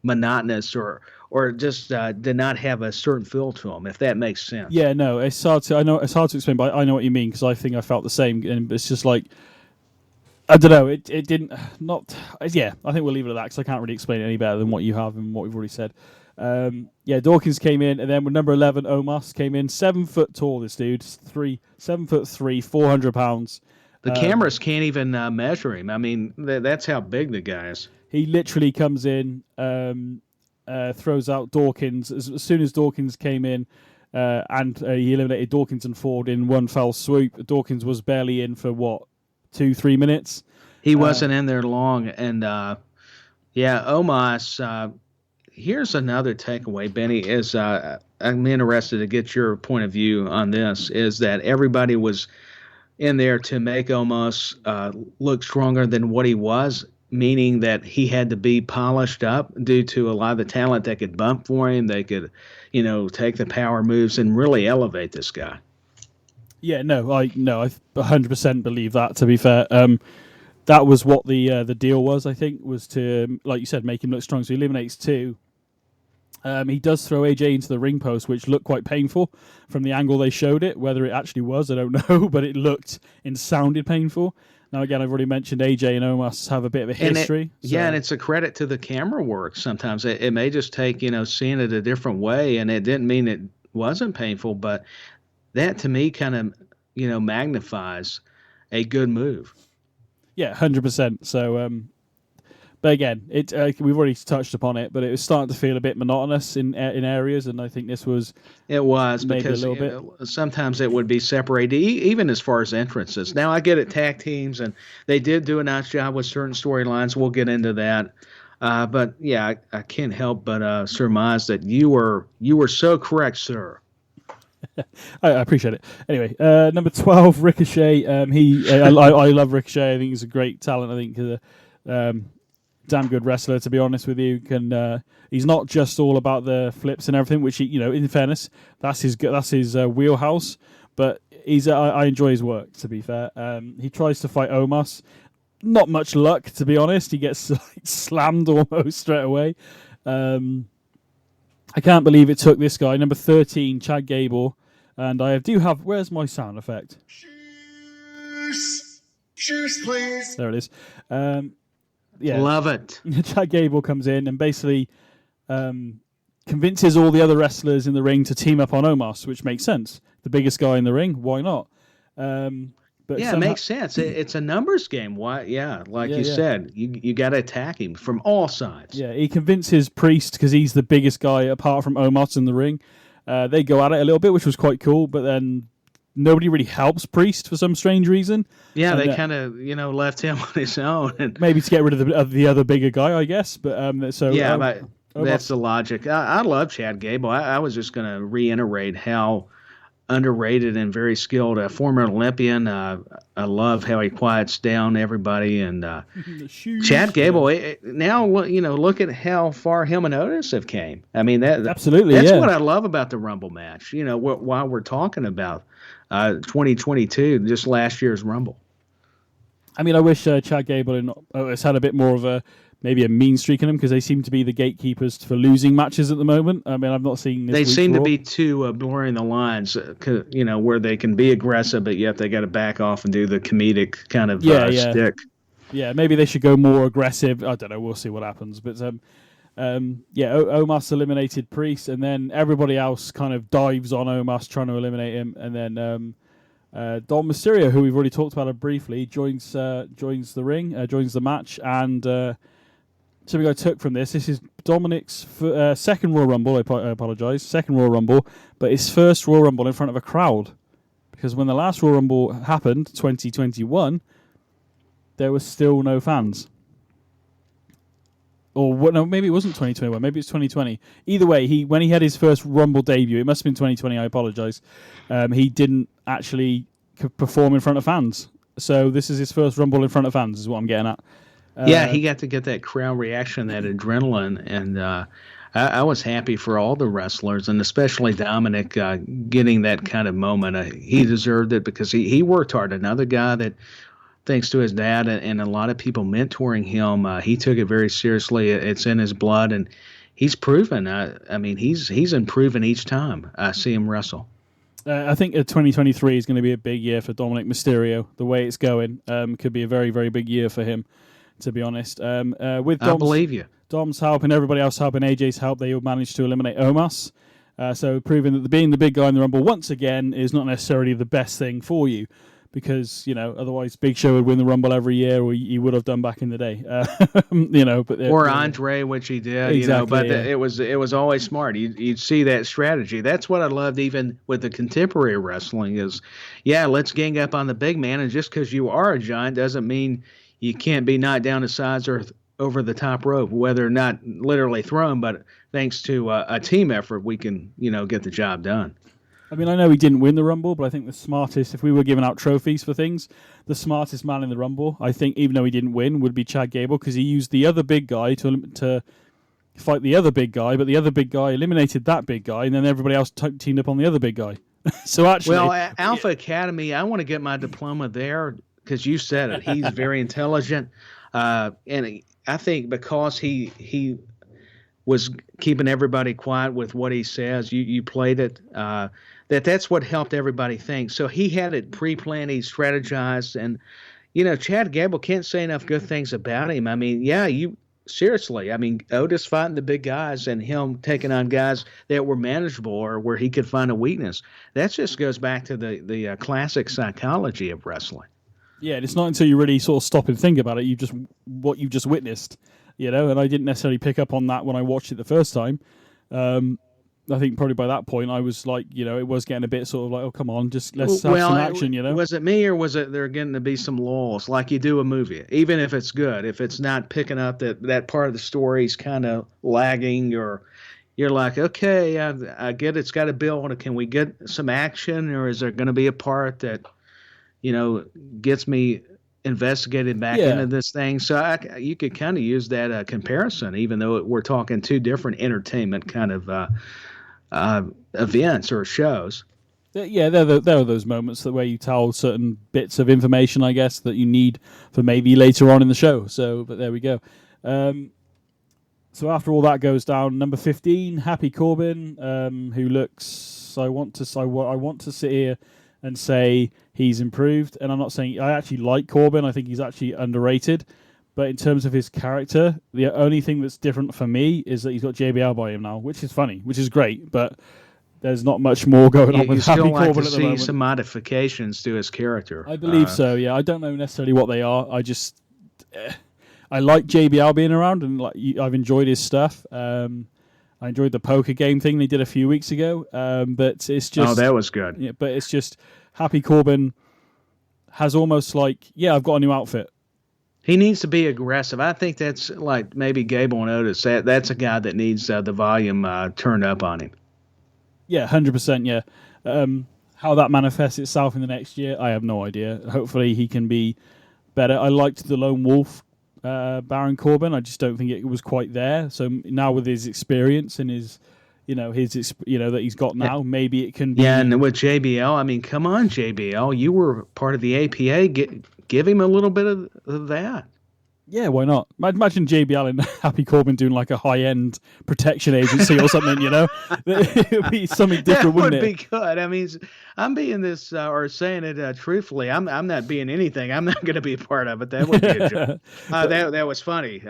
monotonous or just did not have a certain feel to them, if that makes sense. Yeah, no, it's hard to explain, but I know what you mean, because I think I felt the same. And it's just like, I don't know. It didn't not. Yeah, I think we'll leave it at that because I can't really explain it any better than what you have and what we've already said. Dawkins came in, and then with number 11, Omos came in. 7 foot tall, this dude. 7'3", 400 pounds. The cameras can't even measure him. I mean, that's how big the guy is. He literally comes in, throws out Dawkins as soon as Dawkins came in, and he eliminated Dawkins and Ford in one fell swoop. Dawkins was barely in for 2-3 minutes. He wasn't in there long. And, Omos, here's another takeaway, BenNy, is I'm interested to get your point of view on this, is that everybody was in there to make Omos look stronger than what he was, meaning that he had to be polished up due to a lot of the talent that could bump for him. They could, take the power moves and really elevate this guy. Yeah, I 100% believe that, to be fair. That was what the deal was, I think, was to, like you said, make him look strong. So he eliminates 2. He does throw AJ into the ring post, which looked quite painful from the angle they showed it. Whether it actually was, I don't know, but it looked and sounded painful. Now, again, I've already mentioned AJ and Omos have a bit of a history. And it's a credit to the camera work sometimes. It may just take, seeing it a different way, and it didn't mean it wasn't painful, but that to me kind of, magnifies a good move. Yeah, 100%. So, but again, we've already touched upon it, but it was starting to feel a bit monotonous in areas, and I think this was. It was maybe because a little bit. Sometimes it would be separated, even as far as entrances. Now I get it, tag teams, and they did do a nice job with certain storylines. We'll get into that. But yeah, I can't help but surmise that you were so correct, sir. I appreciate it. Anyway, number 12, Ricochet. I love Ricochet. I think he's a great talent. I think he's a damn good wrestler, to be honest with you. He's not just all about the flips and everything, which he, in fairness, that's his wheelhouse. But I enjoy his work, to be fair. He tries to fight Omos. not much luck, to be honest. He gets slammed almost straight away. I can't believe it took this guy, number 13, Chad Gable. And I do have... Where's my sound effect? Cheers, please. There it is. Love it. Chad Gable comes in and basically convinces all the other wrestlers in the ring to team up on Omos, which makes sense. The biggest guy in the ring, why not? But it makes sense. It's a numbers game. Why? Yeah, you said, you got to attack him from all sides. Yeah, he convinces Priest because he's the biggest guy apart from Omos in the ring. They go at it a little bit, which was quite cool, but then nobody really helps Priest for some strange reason. Yeah, they kind of left him on his own, and maybe to get rid of the other bigger guy, I guess. But but that's the logic. I love Chad Gable. I was just going to reiterate how underrated and very skilled former Olympian. I love how he quiets down everybody. And Chad Gable, now look at how far him and Otis have came. I mean, that's what I love about the Rumble match. While we're talking about 2022, just last year's Rumble. I mean, I wish Chad Gable and Otis had a bit more of maybe a mean streak in them, because they seem to be the gatekeepers for losing matches at the moment. I mean, I've not seen this. They seem to be too blurring the lines, where they can be aggressive, but yet they got to back off and do the comedic kind of stick. Yeah, maybe they should go more aggressive. I don't know. We'll see what happens. But Omos eliminated Priest, and then everybody else kind of dives on Omos, trying to eliminate him, and then Dom Mysterio, who we've already talked about briefly, joins the ring, joins the match, and something I took from this is Dominic's second Royal Rumble. I apologise, second Royal Rumble, but his first Royal Rumble in front of a crowd, because when the last Royal Rumble happened, 2021, there was still no fans. Or no, maybe it wasn't 2021. Maybe it's 2020. Either way, when he had his first Rumble debut, it must have been 2020. I apologise. He didn't actually perform in front of fans. So this is his first Rumble in front of fans, is what I'm getting at. He got to get that crowd reaction, that adrenaline, and I was happy for all the wrestlers, and especially Dominic getting that kind of moment. He deserved it because he worked hard. Another guy that, thanks to his dad and a lot of people mentoring him, he took it very seriously. It's in his blood, and he's proven. He's improving each time I see him wrestle. I think 2023 is going to be a big year for Dominic Mysterio. The way it's going could be a very, very big year for him, to be honest. With I believe you. Dom's help and everybody else help and AJ's help, they all managed to eliminate Omos. So proving that being the big guy in the Rumble once again is not necessarily the best thing for you, because otherwise Big Show would win the Rumble every year, or he would have done back in the day. Or Andre, which he did. Exactly, it was always smart. You'd see that strategy. That's what I loved, even with the contemporary wrestling. Is let's gang up on the big man, and just because you are a giant doesn't mean you can't be knocked down to sides or over the top rope, whether not literally thrown, but thanks to a team effort, we can get the job done. I mean, I know he didn't win the Rumble, but I think the smartest, if we were giving out trophies for things, the smartest man in the Rumble, I think, even though he didn't win, would be Chad Gable, because he used the other big guy to fight the other big guy, but the other big guy eliminated that big guy, and then everybody else teamed up on the other big guy. So actually... Well, Alpha Academy, I want to get my diploma there, because you said it. He's very intelligent, and I think because he was keeping everybody quiet with what he says, you played it, that's what helped everybody think. So he had it pre-planned, he strategized, and Chad Gable, can't say enough good things about him. I mean, seriously, I mean, Otis fighting the big guys and him taking on guys that were manageable or where he could find a weakness. That just goes back to the classic psychology of wrestling. Yeah, and it's not until you really sort of stop and think about it, what you've just witnessed, and I didn't necessarily pick up on that when I watched it the first time. I think probably by that point I was like, it was getting a bit sort of like, oh, come on, just let's have some action, Was it me, or was it there getting to be some lulls like you do a movie? Even if it's good, if it's not picking up that part of the story is kind of lagging, or you're like, okay, I get it's got to build. Can we get some action, or is there going to be a part that, gets me investigated back into this thing? So you could kind of use that comparison, even though we're talking two different entertainment kind of events or shows. There are those moments where you tell certain bits of information, I guess, that you need for maybe later on in the show. So, but there we go. So after all that goes down, number 15, Happy Corbin, who looks. I want to sit here and say he's improved, and I'm not saying I actually like Corbin. I think he's actually underrated. But in terms of his character, the only thing that's different for me is that he's got JBL by him now, which is funny, which is great. But there's not much more going on with Happy Corbin at the moment. You still like to see some modifications to his character. I believe so, yeah. I don't know necessarily what they are. I just... I like JBL being around, and I've enjoyed his stuff. I enjoyed the poker game thing they did a few weeks ago. But it's just... Oh, that was good. Yeah, but it's just... Happy Corbin has almost like, I've got a new outfit. He needs to be aggressive. I think that's like maybe Gable and Otis. That's a guy that needs the volume turned up on him. Yeah, 100%, yeah. How that manifests itself in the next year, I have no idea. Hopefully he can be better. I liked the Lone Wolf Baron Corbin. I just don't think it was quite there. So now with his experience and his that he's got now, maybe it can be. Yeah, and with JBL, I mean, come on, JBL. You were part of the APA. Give him a little bit of that. Yeah, why not? Imagine JBL and Happy Corbin doing like a high-end protection agency or something, It would be something different, wouldn't it? That would be good. I mean, I'm being this, or saying it truthfully. I'm not being anything. I'm not going to be a part of it. That would be a joke. That was funny.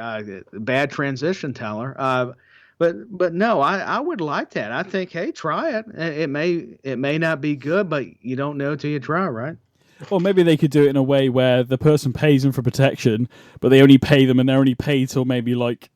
Bad transition, Tyler. But no, I would like that. I think, hey, try it. It may not be good, but you don't know till you try, right? Or maybe they could do it in a way where the person pays them for protection, but they only pay them, and they're only paid till maybe like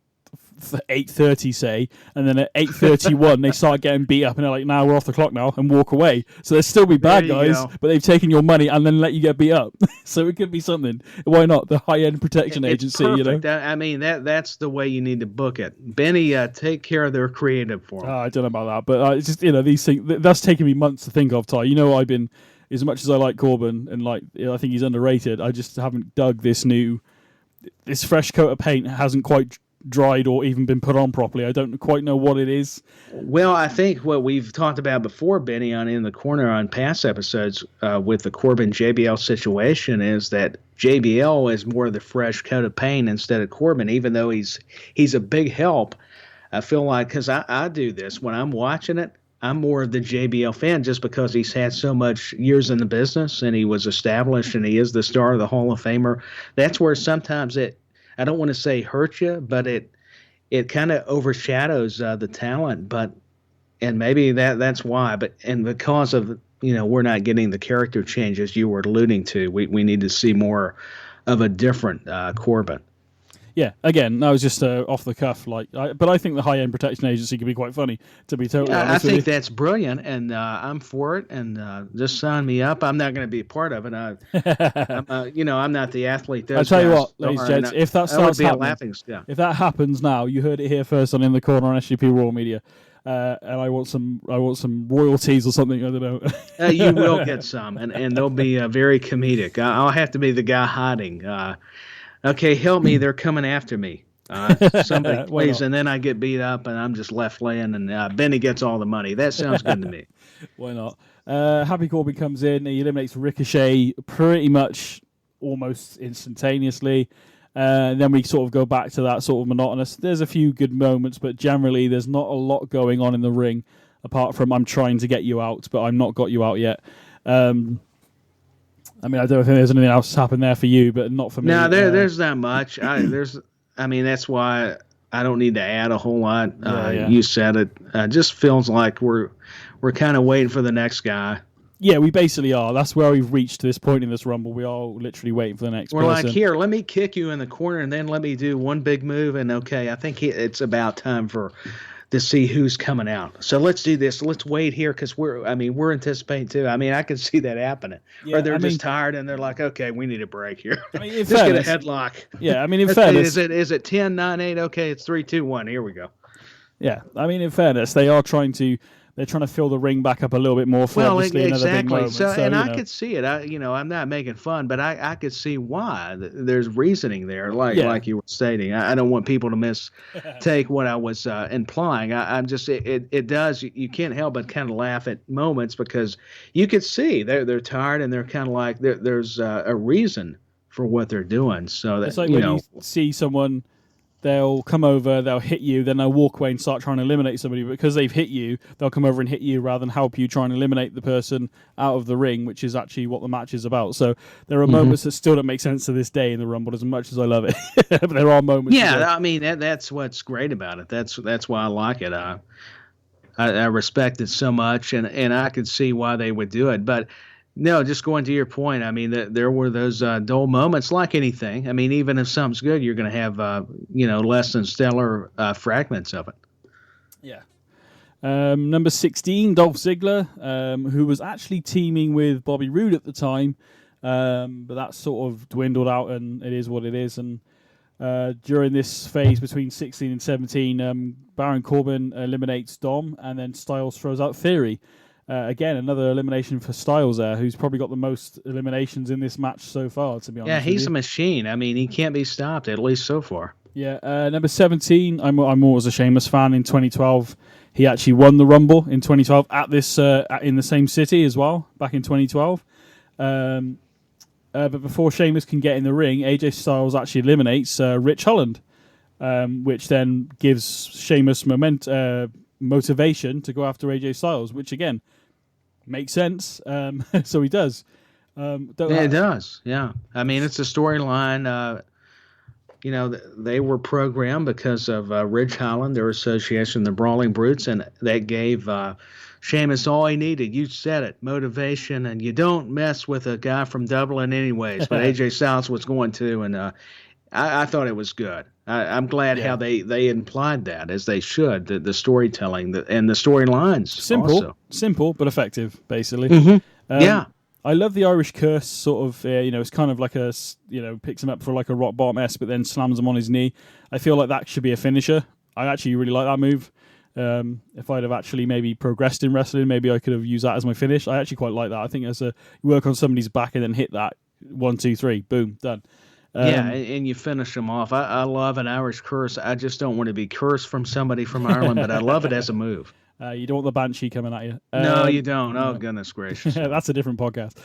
8:30, say, and then at 8:31 they start getting beat up, and they're like, "Nah, we're off the clock now," and walk away. So they'll still be bad guys, but they've taken your money and then let you get beat up. So it could be something. Why not the high-end protection agency? Perfect. I mean, that's the way you need to book it. BenNy, take care of their creative for them. I don't know about that, but it's just these things. That's taken me months to think of. Ty, I've been. As much as I like Corbin and I think he's underrated, I just haven't dug this fresh coat of paint hasn't quite dried or even been put on properly. I don't quite know what it is. Well, I think what we've talked about before, BenNy, on In the Corner on past episodes with the Corbin JBL situation is that JBL is more of the fresh coat of paint instead of Corbin, even though he's a big help. I feel like, because I do this when I'm watching it, I'm more of the JBL fan just because he's had so much years in the business and he was established and he is the star of the Hall of Famer. That's where sometimes I don't want to say hurt you, but it kind of overshadows the talent. And maybe that's why. And because of we're not getting the character changes you were alluding to, we need to see more of a different Corbin. Yeah, again, that was just off the cuff. But I think the high-end protection agency could be quite funny, to be totally honest with you. I think that's brilliant, and I'm for it. And just sign me up. I'm not going to be a part of it. I'm not the athlete. I tell you what, ladies and gents, if that starts happening, if that happens now, you heard it here first on In the Corner on SGP Royal Media. And I want some royalties or something. I don't know. You will get some, and they'll be very comedic. I'll have to be the guy hiding. Okay, help me! They're coming after me. Somebody please, and then I get beat up, and I'm just left laying, and BenNy gets all the money. That sounds good to me. Why not? Happy Corbin comes in. He eliminates Ricochet pretty much almost instantaneously. Then we sort of go back to that sort of monotonous. There's a few good moments, but generally there's not a lot going on in the ring, apart from I'm trying to get you out, but I've not got you out yet. I mean, I don't think there's anything else happened there for you, but not for me. No, there's not much. That's why I don't need to add a whole lot. You said it. Just feels like we're kind of waiting for the next guy. Yeah, we basically are. That's where we've reached to this point in this Rumble. We are literally waiting for the next person. We're like, here, let me kick you in the corner, and then let me do one big move, and okay, I think it's about time to see who's coming out. So let's do this. Let's wait here because we're anticipating too. I mean, I can see that happening. Yeah, or they're just tired and they're like, okay, we need a break here. I mean, just get a headlock. Yeah, I mean, in fairness, is it 10, 9, 8? Okay, it's 3, 2, 1. Here we go. Yeah, I mean, in fairness, they are trying to they're trying to fill the ring back up a little bit more for obviously another big moment. So and I could see it. I'm not making fun, but I could see why. There's reasoning there, like you were stating. I don't want people to mistake what I was implying. I'm just it does. You can't help but kind of laugh at moments because you could see they're tired and they're kind of like there's a reason for what they're doing. So that it's like when you see someone. They'll come over, they'll hit you, then they'll walk away and start trying to eliminate somebody. But because they've hit you, they'll come over and hit you rather than help you try and eliminate the person out of the ring, which is actually what the match is about. So there are moments that still don't make sense to this day in the Rumble, as much as I love it. But there are moments. Yeah, I mean that's what's great about it. That's why I like it. I respect it so much, and I could see why they would do it. But no, just going to your point, I mean, there were those dull moments like anything. I mean, even if something's good, you're going to have, less than stellar fragments of it. Yeah. Number 16, Dolph Ziggler, who was actually teaming with Bobby Roode at the time, but that sort of dwindled out, and it is what it is. And during this phase between 16 and 17, Baron Corbin eliminates Dom, and then Styles throws out Theory. Again, another elimination for Styles there, who's probably got the most eliminations in this match so far, to be honest. Yeah, he's a machine. I mean, he can't be stopped, at least so far. Yeah, number 17, I'm always a Sheamus fan. In 2012, he actually won the Rumble in 2012 at this in the same city as well, back in 2012. But before Sheamus can get in the ring, AJ Styles actually eliminates Rich Holland, which then gives Sheamus motivation to go after AJ Styles, which again makes sense. So he does. It does. Yeah. I mean, it's a storyline. They were programmed because of Ridge Holland, their association, the Brawling Brutes, and that gave Sheamus all he needed. You said it, motivation, and you don't mess with a guy from Dublin anyways, but AJ Styles was going to, and I thought it was good. I'm glad how they implied that, as they should, the storytelling and the storylines. Simple but effective, basically. Mm-hmm. I love the Irish curse, sort of, it's kind of like picks him up for like a rock bottom S, but then slams him on his knee. I feel like that should be a finisher. I actually really like that move. If I'd have actually maybe progressed in wrestling, maybe I could have used that as my finish. I actually quite like that. I think as you work on somebody's back and then hit that 1, 2, 3, boom, done. And you finish them off. I love an Irish curse. I just don't want to be cursed from somebody from Ireland, but I love it as a move. You don't want the Banshee coming at you. No, you don't. Oh, goodness gracious. That's a different podcast.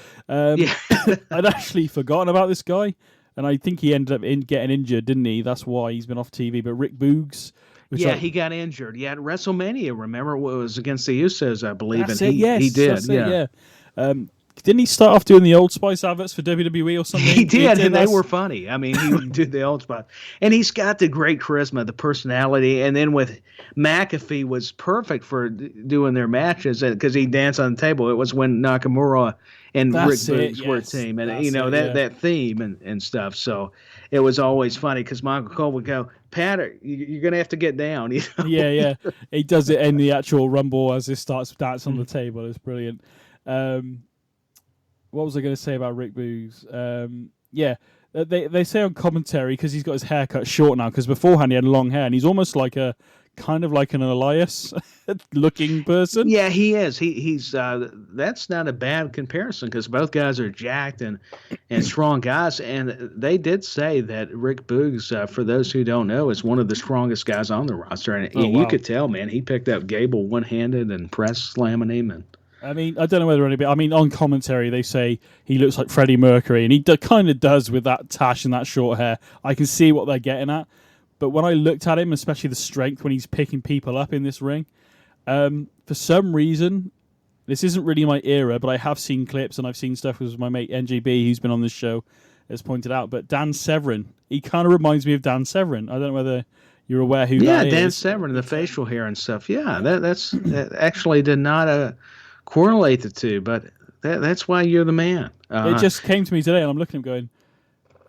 I'd actually forgotten about this guy, and I think he ended up getting injured, didn't he? That's why he's been off TV. But Rick Boogs. He got injured. Yeah, at WrestleMania, remember? It was against the Usos, I believe. That's and he did. Yeah. Didn't he start off doing the Old Spice adverts for WWE or something? He did, and they were funny. I mean, he would do the Old Spice. And he's got the great charisma, the personality. And then with McAfee was perfect for doing their matches because he danced on the table. It was when Nakamura and Rick Boogs were a team. And, that theme and stuff. So it was always funny because Michael Cole would go, Pat, you're going to have to get down. Yeah. He does it in the actual Rumble as he starts to dance on the table. It's brilliant. What was I going to say about Rick Boogs? They say on commentary because he's got his hair cut short now. Because beforehand he had long hair, and he's almost like kind of like an Elias looking person. Yeah, he is. He's that's not a bad comparison because both guys are jacked and strong guys. And they did say that Rick Boogs, for those who don't know, is one of the strongest guys on the roster. And you could tell, man, he picked up Gable one-handed and press slamming him and. I mean, I don't know whether anybody. I mean, on commentary they say he looks like Freddie Mercury, and he kind of does with that tash and that short hair. I can see what they're getting at, but when I looked at him, especially the strength when he's picking people up in this ring, for some reason, this isn't really my era, but I have seen clips and I've seen stuff with my mate NGB, who's been on this show, has pointed out. But Dan Severn, he kind of reminds me of Dan Severn. I don't know whether you're aware who that is. Yeah, Dan Severn, the facial hair and stuff. Yeah, that actually did not correlate the two, but that's why you're the man. It just came to me today, and I'm looking at him going,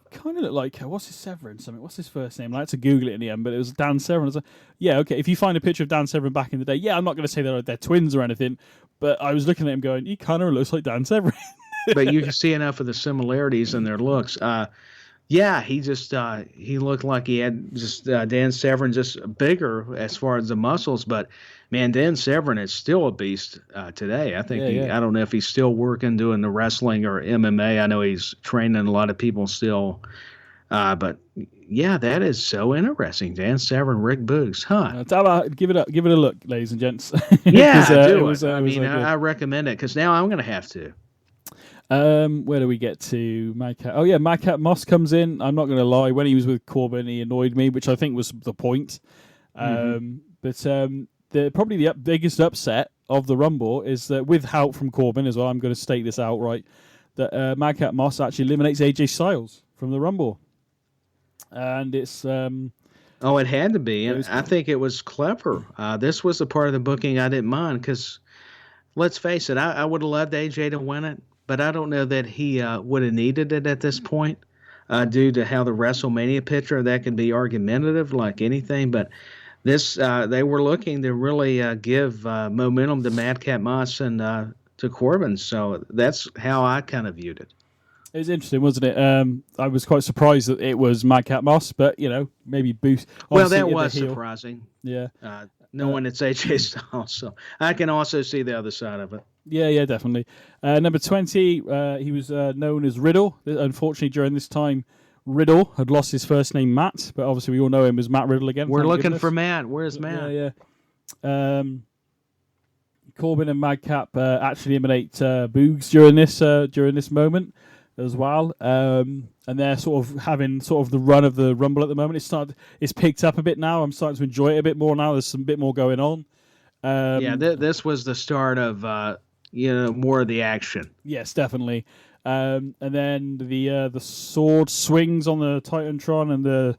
kind of look like, what's his Severn? What's his first name? I had to Google it in the end, but it was Dan Severn. I was like, yeah, okay, if you find a picture of Dan Severn back in the day, I'm not going to say they're twins or anything, but I was looking at him going, he kind of looks like Dan Severn. But you can see enough of the similarities in their looks. He just he looked like he had just Dan Severn just bigger as far as the muscles, but Man, Dan Severn is still a beast today. I think I don't know if he's still working doing the wrestling or MMA. I know he's training a lot of people still. But yeah, that is so interesting. Dan Severn, Rick Boogs, huh? Give it a look, ladies and gents. Yeah, do it. I recommend it because now I'm going to have to. Where do we get to? Madcap. Oh yeah, Madcap Moss comes in. I'm not going to lie. When he was with Corbin, he annoyed me, which I think was the point. But probably the biggest upset of the Rumble is that with help from Corbin as well. I'm going to state this outright that Madcap Moss actually eliminates AJ Styles from the Rumble, and it's. Oh, it had to be, and I think it was clever. This was a part of the booking I didn't mind because, let's face it, I would have loved AJ to win it, but I don't know that he would have needed it at this point, due to how the WrestleMania picture that can be argumentative like anything, but. This they were looking to really give momentum to Madcap Moss and to Corbin, so that's how I kind of viewed it. It was interesting, wasn't it? I was quite surprised that it was Madcap Moss, but maybe boost. Well, that was surprising. Yeah, knowing it's AJ Styles, so I can also see the other side of it. Yeah, definitely. Number 20, he was known as Riddle. Unfortunately, during this time. Riddle had lost his first name, Matt, but obviously we all know him as Matt Riddle again. We're looking for Matt. Where's Matt? Yeah. Corbin and Madcap actually eliminate Boogs during this moment as well, and they're sort of having sort of the run of the Rumble at the moment. It's picked up a bit now. I'm starting to enjoy it a bit more now. There's some bit more going on. This was the start of more of the action. Yes, definitely. And then the sword swings on the Titantron, and the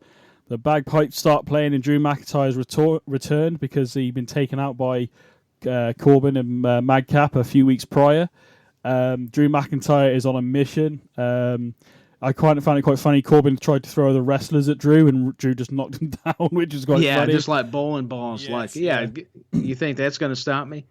bagpipes start playing, and Drew McIntyre's returned because he'd been taken out by Corbin and Madcap a few weeks prior. Drew McIntyre is on a mission. I kind of found it quite funny. Corbin tried to throw the wrestlers at Drew, and Drew just knocked him down, which is quite funny. Yeah, just like bowling balls. Yes, you think that's going to stop me?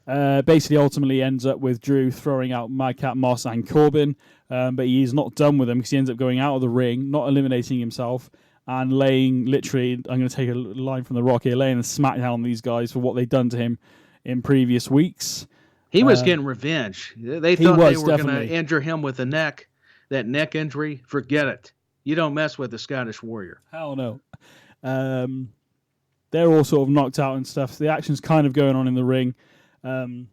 Basically, ultimately ends up with Drew throwing out Madcap Moss and Corbin, but he's not done with them because he ends up going out of the ring, not eliminating himself, and laying literally, I'm going to take a line from The Rock here, laying a smackdown on these guys for what they've done to him in previous weeks. He was getting revenge. They thought they were going to injure him with that neck injury. Forget it. You don't mess with the Scottish Warrior. Hell no. They're all sort of knocked out and stuff. The action's kind of going on in the ring. And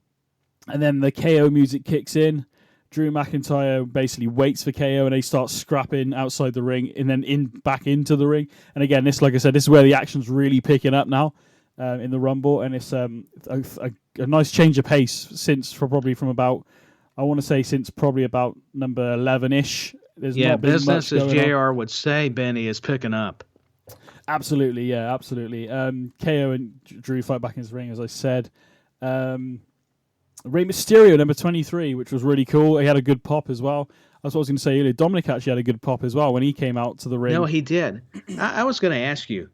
then the KO music kicks in. Drew McIntyre basically waits for KO, and they start scrapping outside the ring, and then back into the ring. And again, like I said, this is where the action's really picking up now in the Rumble, and it's a nice change of pace since probably about number 11-ish. There's not been business, much as JR would say, BenNy, is picking up. Absolutely. KO and Drew fight back in his ring, as I said. Rey Mysterio, number 23, which was really cool. He had a good pop as well. That's what I was going to say earlier. Dominic actually had a good pop as well when he came out to the ring. No, he did. I was going to ask you,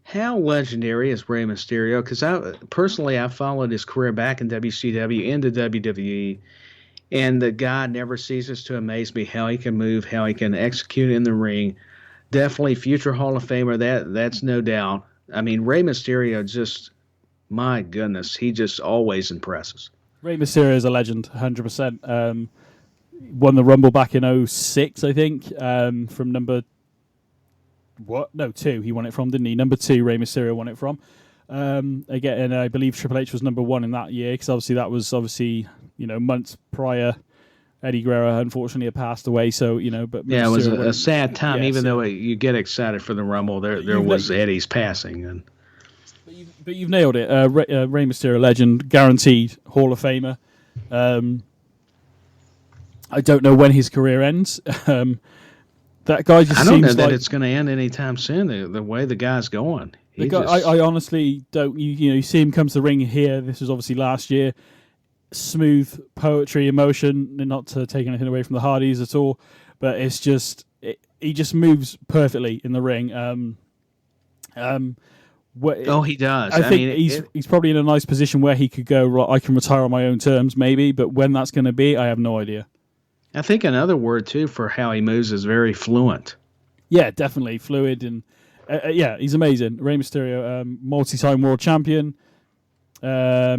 how legendary is Rey Mysterio? Because I followed his career back in WCW into WWE, and the guy never ceases to amaze me how he can move, how he can execute in the ring. Definitely future Hall of Famer, that's no doubt. I mean, Rey Mysterio just... My goodness, he just always impresses. Rey Mysterio is a legend, 100%. Won the Rumble back in 06, I think, from number... What? No, 2 he won it from, didn't he? Number 2, Rey Mysterio won it from. Again, and I believe Triple H was number 1 in that year, because obviously that was months prior. Eddie Guerrero, unfortunately, had passed away, so, but... Yeah, it was a sad time, even though you get excited for the Rumble, there was Eddie's passing, and... But you've nailed it. Rey Mysterio, legend, guaranteed Hall of Famer. I don't know when his career ends. That guy just seems like... I don't know that it's going to end anytime soon, the way the guy's going. I honestly don't... You see him come to the ring here. This was obviously last year. Smooth poetry, emotion, not to take anything away from the Hardys at all, but it's just... he just moves perfectly in the ring. He does. I think he's probably in a nice position where he could go, right, I can retire on my own terms, maybe, but when that's going to be, I have no idea. I think another word, too, for how he moves is very fluent. Yeah, definitely. Fluid. And he's amazing. Rey Mysterio, multi-time world champion.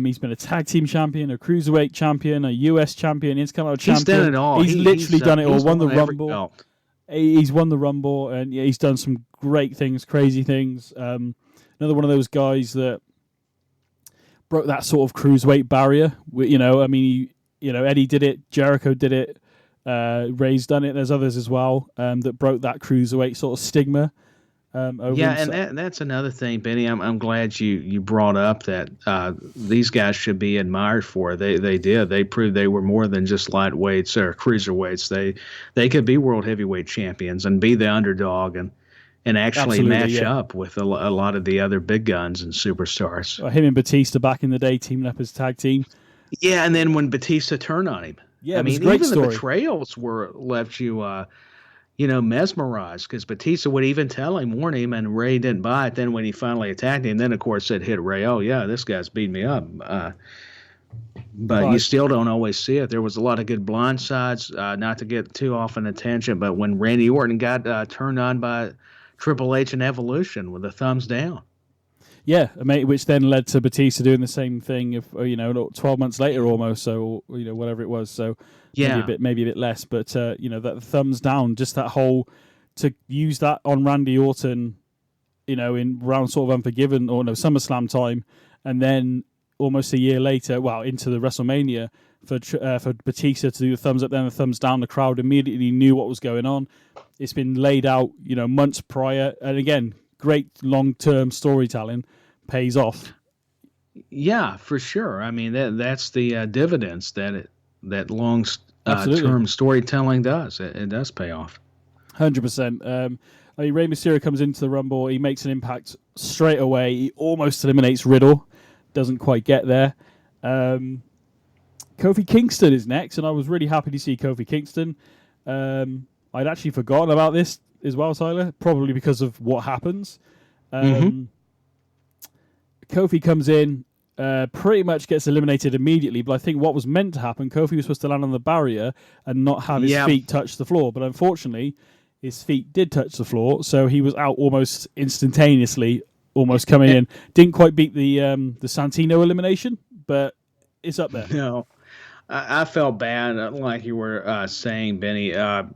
He's been a tag team champion, a cruiserweight champion, a US champion, Intercontinental champion. He's done it all. He's literally done it all. Won the Rumble. Belt. He's won the Rumble, and yeah, he's done some great things, crazy things. Another one of those guys that broke that sort of cruiserweight barrier. Eddie did it, Jericho did it, Ray's done it. There's others as well that broke that cruiserweight sort of stigma. That's another thing, BenNy. I'm glad you brought up that these guys should be admired for. They did. They proved they were more than just lightweights or cruiserweights. They could be world heavyweight champions and be the underdog and actually match up with a lot of the other big guns and superstars. Him and Batista back in the day teaming up as tag team. Yeah, and then when Batista turned on him. Yeah, even the betrayals left you mesmerized, because Batista would even tell him, warn him, and Ray didn't buy it. Then when he finally attacked him, then of course it hit Ray. Oh yeah, this guy's beating me up. But you still don't always see it. There was a lot of good blind sides. Not to get too off on a tangent, but when Randy Orton got turned on by Triple H in Evolution with the thumbs down. Yeah, which then led to Batista doing the same thing, 12 months later almost, so, whatever it was. So maybe a bit less, but, that thumbs down, just that whole, to use that on Randy Orton, in round sort of Unforgiven, or SummerSlam time, and then almost a year later, into the WrestleMania, for Batista to do the thumbs up, then the thumbs down, the crowd immediately knew what was going on. It's been laid out, months prior, and again, great long-term storytelling pays off. Yeah, for sure. I mean, that's the dividends that long-term storytelling does. It does pay off. 100%. Rey Mysterio comes into the Rumble. He makes an impact straight away. He almost eliminates Riddle. Doesn't quite get there. Kofi Kingston is next, and I was really happy to see Kofi Kingston. I'd actually forgotten about this as well, Tyler, probably because of what happens. Kofi comes in, pretty much gets eliminated immediately, but I think what was meant to happen, Kofi was supposed to land on the barrier and not have his feet touch the floor, but unfortunately his feet did touch the floor, so he was out almost instantaneously, almost coming in. Didn't quite beat the Santino elimination, but it's up there. No, I felt bad, like you were saying, BenNy.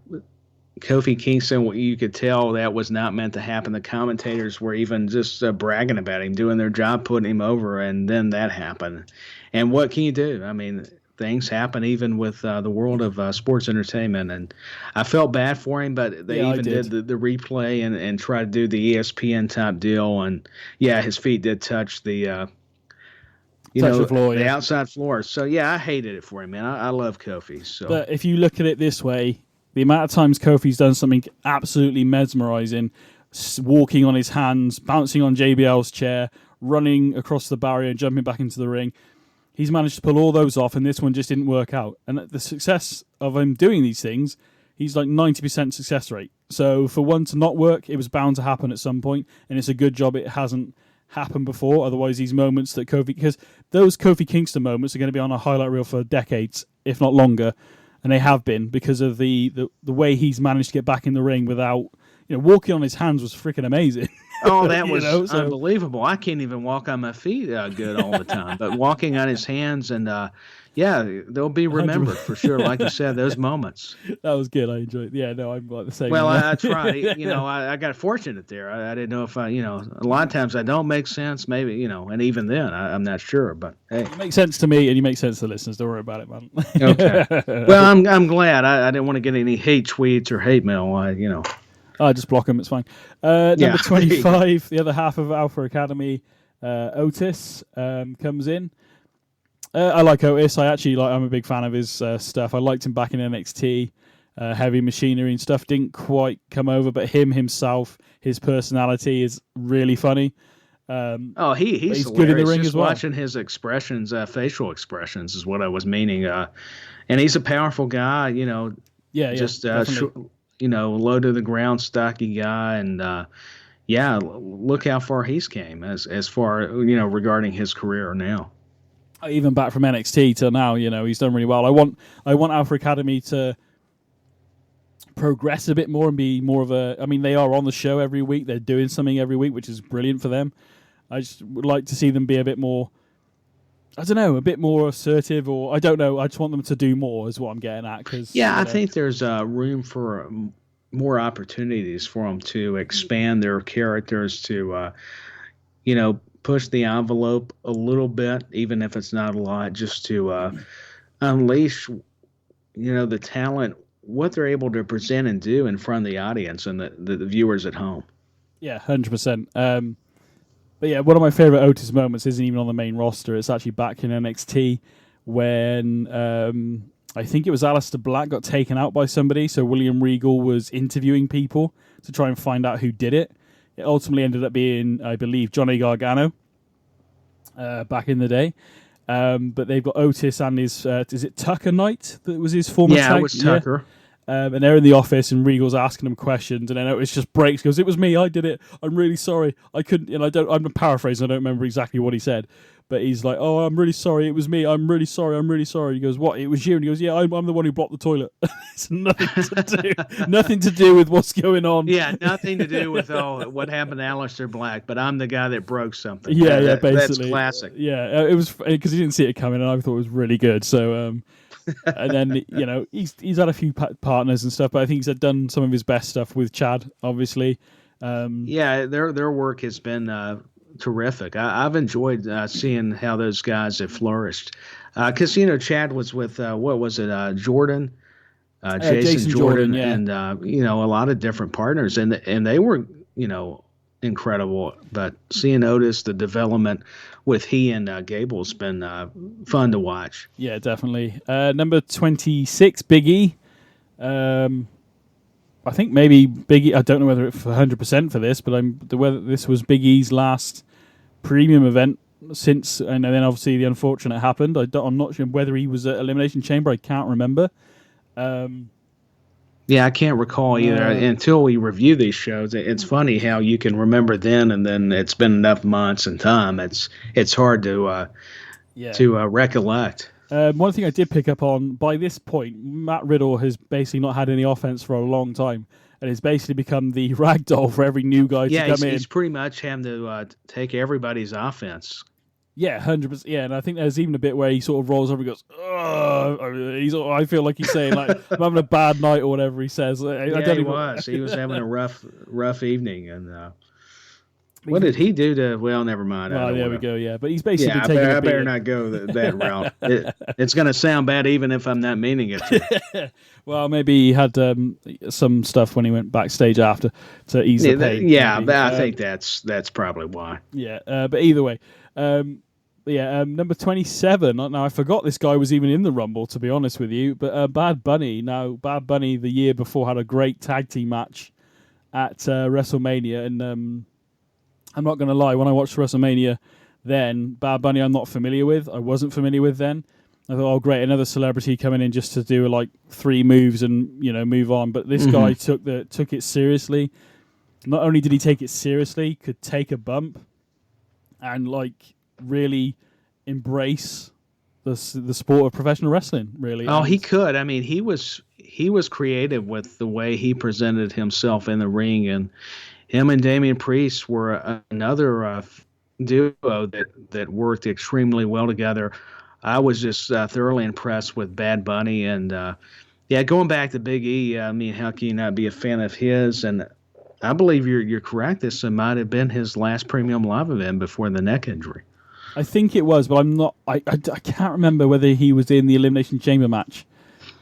Kofi Kingston, you could tell that was not meant to happen. The commentators were even just bragging about him, doing their job, putting him over, and then that happened. And what can you do? I mean, things happen even with the world of sports entertainment, and I felt bad for him, but they did the replay and tried to do the ESPN type deal, and his feet did touch the floor, the outside floor. So I hated it for him, man. I love Kofi. So, but if you look at it this way, the amount of times Kofi's done something absolutely mesmerizing, walking on his hands, bouncing on JBL's chair, running across the barrier and jumping back into the ring, he's managed to pull all those off, and this one just didn't work out. And the success of him doing these things, he's like 90% success rate. So for one to not work, it was bound to happen at some point, and it's a good job it hasn't happened before. Otherwise, these moments that because those Kofi Kingston moments are going to be on a highlight reel for decades, if not longer. And they have been, because of the way he's managed to get back in the ring without, walking on his hands was freaking amazing. Oh, that was unbelievable. I can't even walk on my feet good all the time. But walking on his hands, and they'll be remembered for sure. Like you said, those moments. That was good. I enjoyed it. Yeah, no, I'm like the same. Well, I tried. I got fortunate there. I didn't know if a lot of times I don't make sense, maybe, and even then I'm not sure. But hey, it makes sense to me, and you make sense to the listeners. Don't worry about it, man. Okay. Well, I'm glad. I didn't want to get any hate tweets or hate mail. I just block them. It's fine. Number 25, the other half of Alpha Academy, Otis comes in. I like Otis. I'm a big fan of his stuff. I liked him back in NXT. Heavy Machinery and stuff didn't quite come over, but himself, his personality is really funny. He's good in the ring as well. Watching his expressions, facial expressions, is what I was meaning. And he's a powerful guy. Low to the ground, stocky guy, and look how far he's came as far regarding his career now. Even back from NXT till now, he's done really well. I want Alpha Academy to progress a bit more and be more of a. I mean, they are on the show every week. They're doing something every week, which is brilliant for them. I just would like to see them be a bit more I don't know, a bit more assertive, or I don't know. I just want them to do more, is what I'm getting at. Cause, I think there's room for more opportunities for them to expand their characters, to push the envelope a little bit, even if it's not a lot, just to unleash the talent, what they're able to present and do in front of the audience and the viewers at home. Yeah, 100%. But yeah, one of my favorite Otis moments isn't even on the main roster. It's actually back in NXT when I think it was Aleister Black got taken out by somebody. So William Regal was interviewing people to try and find out who did it. It ultimately ended up being, I believe, Johnny Gargano back in the day. But they've got Otis and his, is it Tucker Knight that was his former tag? Yeah, it was Tucker. And they're in the office, and Regal's asking them questions, and then Otis just breaks, goes, "It was me, I did it. I'm really sorry. I couldn't." And I'm paraphrasing. I don't remember exactly what he said, but he's like, "Oh, I'm really sorry. It was me. I'm really sorry. I'm really sorry." He goes, "What? It was you?" And he goes, "Yeah, I'm the one who blocked the toilet." It's nothing to do with what's going on. Yeah, nothing to do with what happened to Aleister Black, but I'm the guy that broke something. Yeah, basically. That's classic. Yeah, it was because he didn't see it coming, and I thought it was really good. So. And then he's had a few partners and stuff, but I think he's done some of his best stuff with Chad, obviously. Their work has been terrific. I've enjoyed seeing how those guys have flourished. Because Chad was with Jordan, Jason Jordan, yeah. and a lot of different partners, and they were incredible. But seeing Otis, the development with he and Gable's been fun to watch. Yeah, definitely. Number 26, Big E. I think maybe Big E. I don't know whether it's 100% for this, but whether this was Big E's last premium event since, and then obviously the unfortunate happened. I'm not sure whether he was at Elimination Chamber. I can't remember. Yeah, I can't recall either until we review these shows. It's funny how you can remember then, and then it's been enough months and time. It's hard to recollect. One thing I did pick up on, by this point, Matt Riddle has basically not had any offense for a long time, and has basically become the ragdoll for every new guy to come in. He's pretty much having to take everybody's offense. Yeah, 100%. Yeah, and I think there's even a bit where he sort of rolls over and goes, "Ugh." I feel like he's saying, like, I'm having a bad night or whatever he says. He was having a rough evening. And what did he do to, well, never mind. Oh, there we go, yeah. But he's basically taking I better not go that route. It's going to sound bad even if I'm not meaning it to. Well, maybe he had some stuff when he went backstage after to ease the pain. But I think that's probably why. Yeah, but either way. Number 27. Now, I forgot this guy was even in the Rumble, to be honest with you. But Bad Bunny. Now, Bad Bunny the year before had a great tag team match at WrestleMania. And I'm not going to lie, when I watched WrestleMania then, Bad Bunny I'm not familiar with. I wasn't familiar with then. I thought, oh, great, another celebrity coming in just to do like 3 moves and, move on. But this guy took it seriously. Not only did he take it seriously, could take a bump and like really embrace the sport of professional wrestling, really. Oh, he could. I mean, he was creative with the way he presented himself in the ring, and him and Damian Priest were another duo that worked extremely well together. I was just thoroughly impressed with Bad Bunny, and going back to Big E. I mean, how can you not be a fan of his? And I believe you're correct. This might have been his last premium live event before the neck injury. I think it was, but I'm not. I can't remember whether he was in the Elimination Chamber match.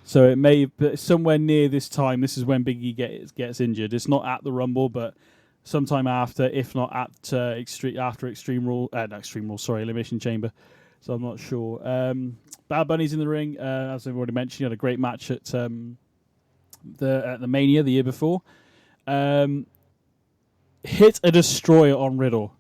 So it may be somewhere near this time. This is when Big E gets injured. It's not at the Rumble, but sometime after, if not at Elimination Chamber. So I'm not sure. Bad Bunny's in the ring. As I've already mentioned, he had a great match at the Mania the year before. Hit a destroyer on Riddle.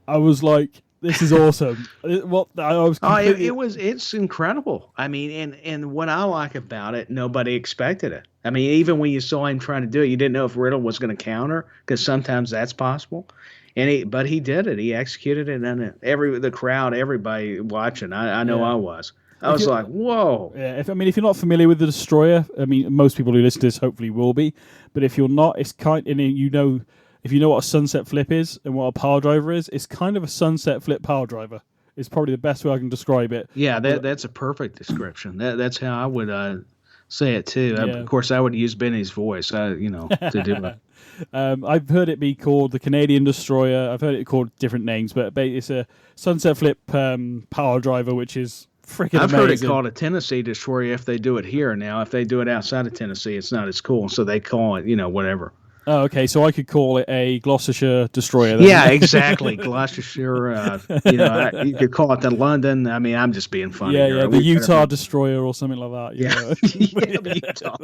I was like, this is awesome. It's incredible. I mean, and what I like about it, nobody expected it. I mean, even when you saw him trying to do it, you didn't know if Riddle was going to counter, because sometimes that's possible. But he did it. He executed it, and the crowd, everybody watching, I know I was. I was like, whoa. Yeah, if you're not familiar with the Destroyer, I mean, most people who listen to this hopefully will be. But if you're not, it's if you know what a sunset flip is and what a power driver is, it's kind of a sunset flip power driver. is probably the best way I can describe it. Yeah, that's a perfect description. That's how I would say it too. Yeah. Of course, I would use BenNny's voice, to do it. I've heard it be called the Canadian Destroyer. I've heard it called different names, but it's a sunset flip power driver, which is freaking amazing. I've heard it called a Tennessee Destroyer if they do it here. Now, if they do it outside of Tennessee, it's not as cool, so they call it, whatever. Oh, okay. So I could call it a Gloucestershire Destroyer then. Yeah, exactly. Gloucestershire. You could call it the London. I mean, I'm just being funny. Yeah, here. yeah. The Utah Destroyer or something like that. Utah.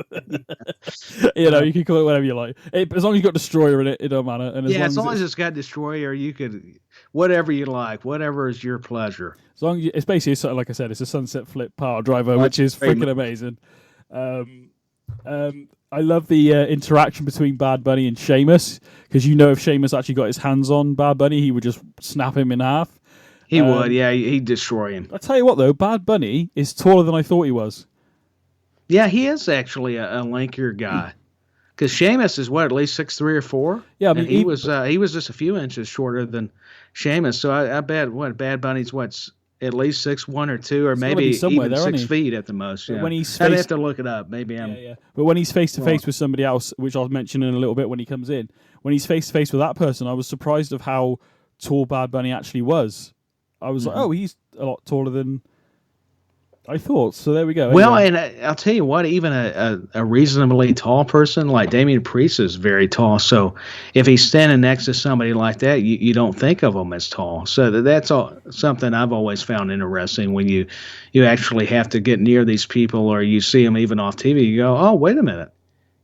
You can call it whatever you like. As long as you've got Destroyer in it, it don't matter. And as long as it's got Destroyer, you could whatever you like, whatever is your pleasure. As long as it's basically sort of like I said, it's a sunset flip power driver, which is freaking amazing. I love the interaction between Bad Bunny and Sheamus, because if Sheamus actually got his hands on Bad Bunny, he would just snap him in half. He would, yeah, he'd destroy him. I tell you what, though, Bad Bunny is taller than I thought he was. Yeah, he is actually a lankier guy. Because Sheamus is at least 6'3" or 4. Yeah, I mean he was just a few inches shorter than Sheamus. So I bet Bad Bunny's at least 6'1" or 2, or maybe even 6 feet at the most. Yeah. I'd have to look it up. Maybe I'm. But when he's face to face with somebody else, which I'll mention in a little bit when he comes in, when he's face to face with that person, I was surprised of how tall Bad Bunny actually was. I was like, oh, he's a lot taller than I thought. So there we go. Well, and I'll tell you what, even a reasonably tall person like Damian Priest is very tall. So if he's standing next to somebody like that, you don't think of him as tall. So that's something I've always found interesting when you actually have to get near these people, or you see them even off TV. You go, oh, wait a minute.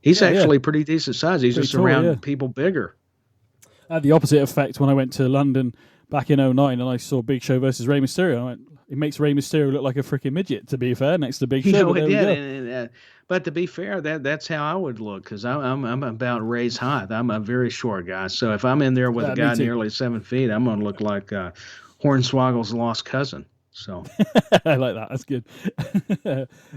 He's actually pretty decent size. He's pretty just tall, around people bigger. I had the opposite effect when I went to London back in 2009 and I saw Big Show versus Rey Mysterio. I went, it makes Rey Mysterio look like a freaking midget, to be fair, next to Big Show. It did. But to be fair, that's how I would look, because I'm about Ray's height. I'm a very short guy. So if I'm in there with a guy nearly 7 feet, I'm going to look like Hornswoggle's lost cousin. So I like that. That's good.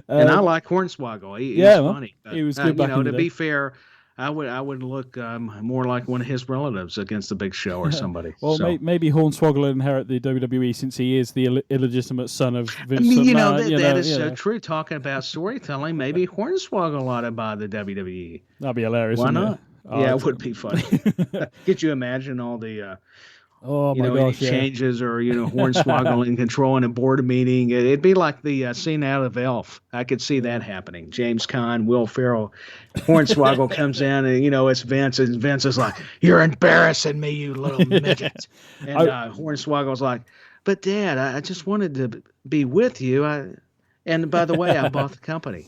And I like Hornswoggle. He's funny. But, he was good back in the day. To be fair, I would look more like one of his relatives against the Big Show or somebody. Well, maybe Hornswoggle will inherit the WWE, since he is the illegitimate son of Vince McMahon. That is so true. Talking about storytelling, maybe Hornswoggle ought to buy the WWE. That'd be hilarious. Why not? It would be funny. Could you imagine all the changes, or Hornswoggle in controlling a board meeting? It'd be like the scene out of Elf. I could see that happening. James Caan, Will Ferrell, Hornswoggle comes in, and it's Vince, and Vince is like, "You're embarrassing me, you little midget." And Hornswoggle's like, "But Dad, I just wanted to be with you. And by the way, I bought the company."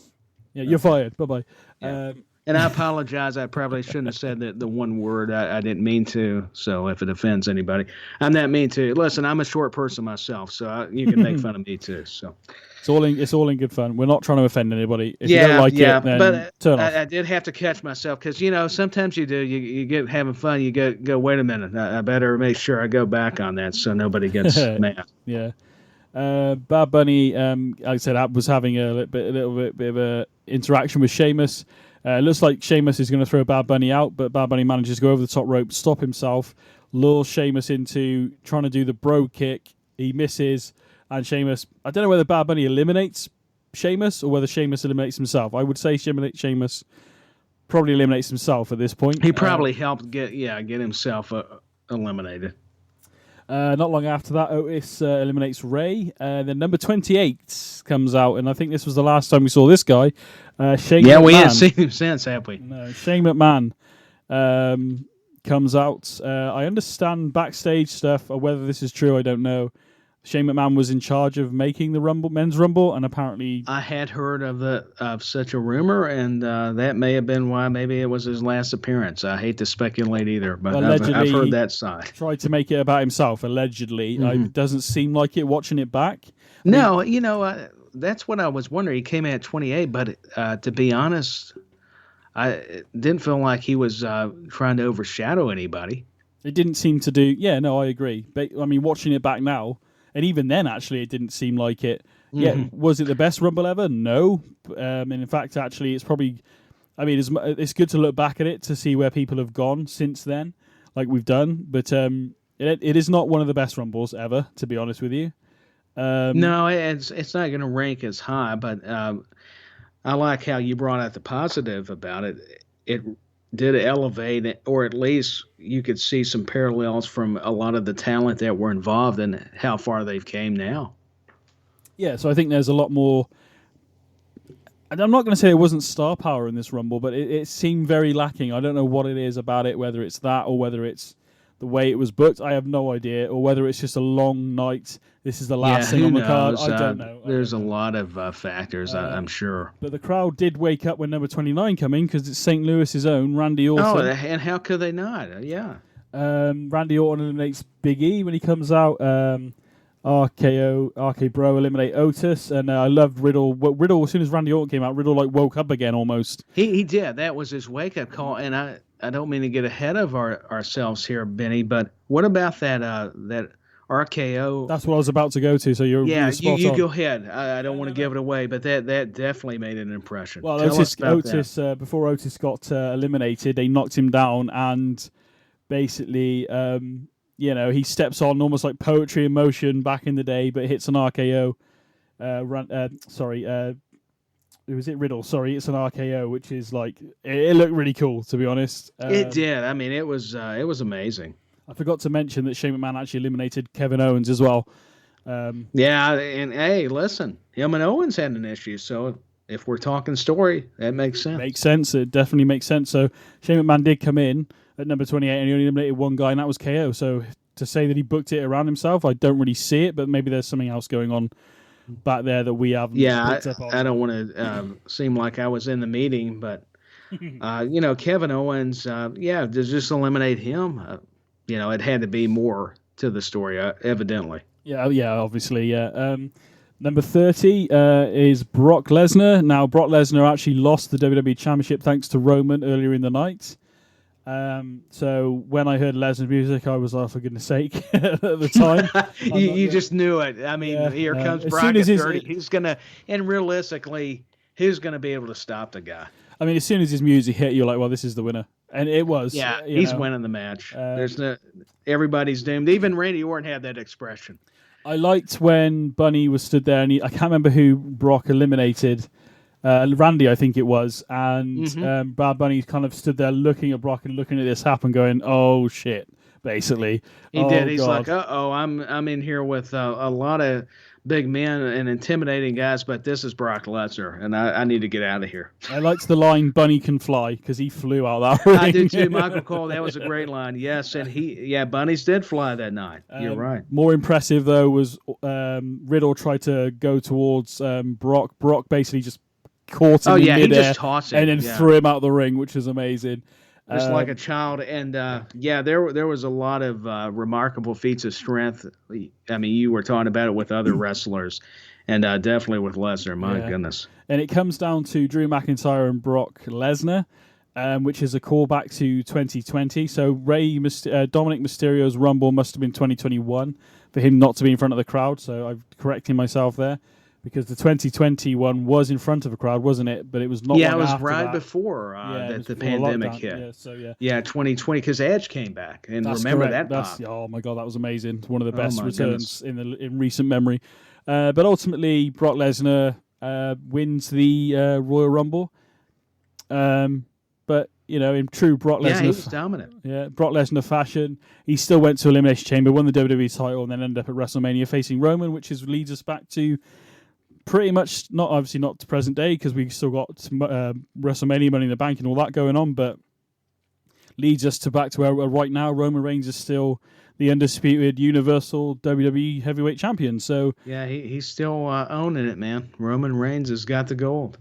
Yeah, you're fired. Bye-bye. Yeah. And I apologize. I probably shouldn't have said the one word. I didn't mean to. So if it offends anybody, I'm not mean to. Listen, I'm a short person myself, so you can make fun of me too. So it's all in good fun. We're not trying to offend anybody. If you don't like it, then but turn off. I did have to catch myself, because sometimes you do. You get having fun. You go. Wait a minute. I better make sure I go back on that so nobody gets mad. Yeah. Bad Bunny, like I said, was having a little bit of a interaction with Sheamus. It looks like Sheamus is going to throw Bad Bunny out, but Bad Bunny manages to go over the top rope, stop himself, lure Sheamus into trying to do the bro kick. He misses, and Sheamus, I don't know whether Bad Bunny eliminates Sheamus or whether Sheamus eliminates himself. I would say Sheamus probably eliminates himself at this point. He probably helped get himself eliminated. Not long after that, Otis eliminates Ray. Then number 28 comes out, and I think this was the last time we saw this guy. Shane McMahon. We haven't seen him since, have we? No, Shane McMahon comes out. I understand backstage stuff, or whether this is true, I don't know. Shane McMahon was in charge of making the men's Rumble, and apparently I had heard of such a rumor, and that may have been why maybe it was his last appearance. I hate to speculate either, but I've heard that side. Tried to make it about himself, allegedly. Mm-hmm. It doesn't seem like it watching it back. No, that's what I was wondering. He came in at 28, but to be honest, I didn't feel like he was trying to overshadow anybody. It didn't seem to do. Yeah, no, I agree. But I mean, watching it back now. And even then, actually, it didn't seem like it. Mm-hmm. Yeah, was it the best Rumble ever? No. And in fact, actually, it's probably... I mean, it's good to look back at it to see where people have gone since then, like we've done. But it is not one of the best Rumbles ever, to be honest with you. No, it's not going to rank as high, but I like how you brought out the positive about it. It did elevate it, or at least you could see some parallels from a lot of the talent that were involved and how far they've came now. Yeah, so I think there's a lot more. And I'm not going to say it wasn't star power in this Rumble, but it seemed very lacking. I don't know what it is about it, whether it's that or whether it's the way it was booked. I have no idea, or whether it's just a long night. This is the last thing on the card. I don't know. There's a lot of factors, I'm sure. But the crowd did wake up when number 29 came in because it's St. Louis's own Randy Orton. Oh, and how could they not? Yeah. Randy Orton eliminates Big E when he comes out. RK Bro eliminate Otis, and I loved Riddle. Riddle, as soon as Randy Orton came out, Riddle woke up again almost. He did. That was his wake up call. And I don't mean to get ahead of ourselves here, Benny, but what about that RKO? That's what I was about to go to. So you're you go ahead. I don't want to give it away, but that definitely made an impression. Well, Otis before Otis got eliminated, they knocked him down, and basically, he steps on almost like poetry in motion back in the day, but hits an RKO. Was it Riddle? Sorry, it's an RKO, which is like it looked really cool, to be honest. It did. I mean, it was amazing. I forgot to mention that Shane McMahon actually eliminated Kevin Owens as well. Yeah, and hey, listen, him and Owens had an issue, so if we're talking story, that makes sense. Makes sense. It definitely makes sense. So Shane McMahon did come in at number 28, and he only eliminated one guy, and that was KO. So to say that he booked it around himself, I don't really see it, but maybe there's something else going on back there that we haven't picked up on. I don't want to seem like I was in the meeting, but Kevin Owens, to just eliminate him, it had to be more to the story, evidently. Yeah, obviously, yeah. Number 30 is Brock Lesnar. Now, Brock Lesnar actually lost the WWE Championship thanks to Roman earlier in the night. So when I heard Lesnar's music, I was like, for goodness sake, at the time. you just knew it. I mean, here comes Brock at 30. He's going to, and realistically, who's going to be able to stop the guy? I mean, as soon as his music hit, you're like, well, this is the winner. And it was. Yeah, he's winning the match. Everybody's doomed. Even Randy Orton had that expression. I liked when BenNy was stood there, and I can't remember who Brock eliminated. Randy, I think it was. And Bad Bunny kind of stood there looking at Brock and looking at this happen, going, oh, shit, basically. He did. He's God. Like, uh-oh, I'm in here with a lot of big men and intimidating guys, but this is Brock Lesnar, and I need to get out of here. I liked the line, Bunny can fly, because he flew out that ring. I did too. Michael Cole, that was a great line. Yes, and Bunnies did fly that night. You're right. More impressive, though, was Riddle tried to go towards Brock. Brock basically just caught him in midair, he just tossed him. And then threw him out the ring, which was amazing. Just like a child. And, there was a lot of remarkable feats of strength. I mean, you were talking about it with other wrestlers, and definitely with Lesnar. My goodness. And it comes down to Drew McIntyre and Brock Lesnar, which is a callback to 2020. So Dominic Mysterio's Rumble must have been 2021 for him not to be in front of the crowd. So I'm correcting myself there. Because the 2020 one was in front of a crowd, wasn't it? But it was not. Yeah, it was right before that the pandemic hit. Yeah, 2020, because Edge came back, and remember correct. That pop. Oh my God, that was amazing! One of the best returns in recent memory. But ultimately, Brock Lesnar wins the Royal Rumble. But in true Brock Lesnar, he was dominant. Yeah, Brock Lesnar fashion, he still went to Elimination Chamber, won the WWE title, and then ended up at WrestleMania facing Roman, which leads us back to. Pretty much, not to present day, because we still got WrestleMania, Money in the Bank, and all that going on, but leads us back to where right now Roman Reigns is still the undisputed Universal WWE Heavyweight Champion. So yeah, he's still owning it, man. Roman Reigns has got the gold.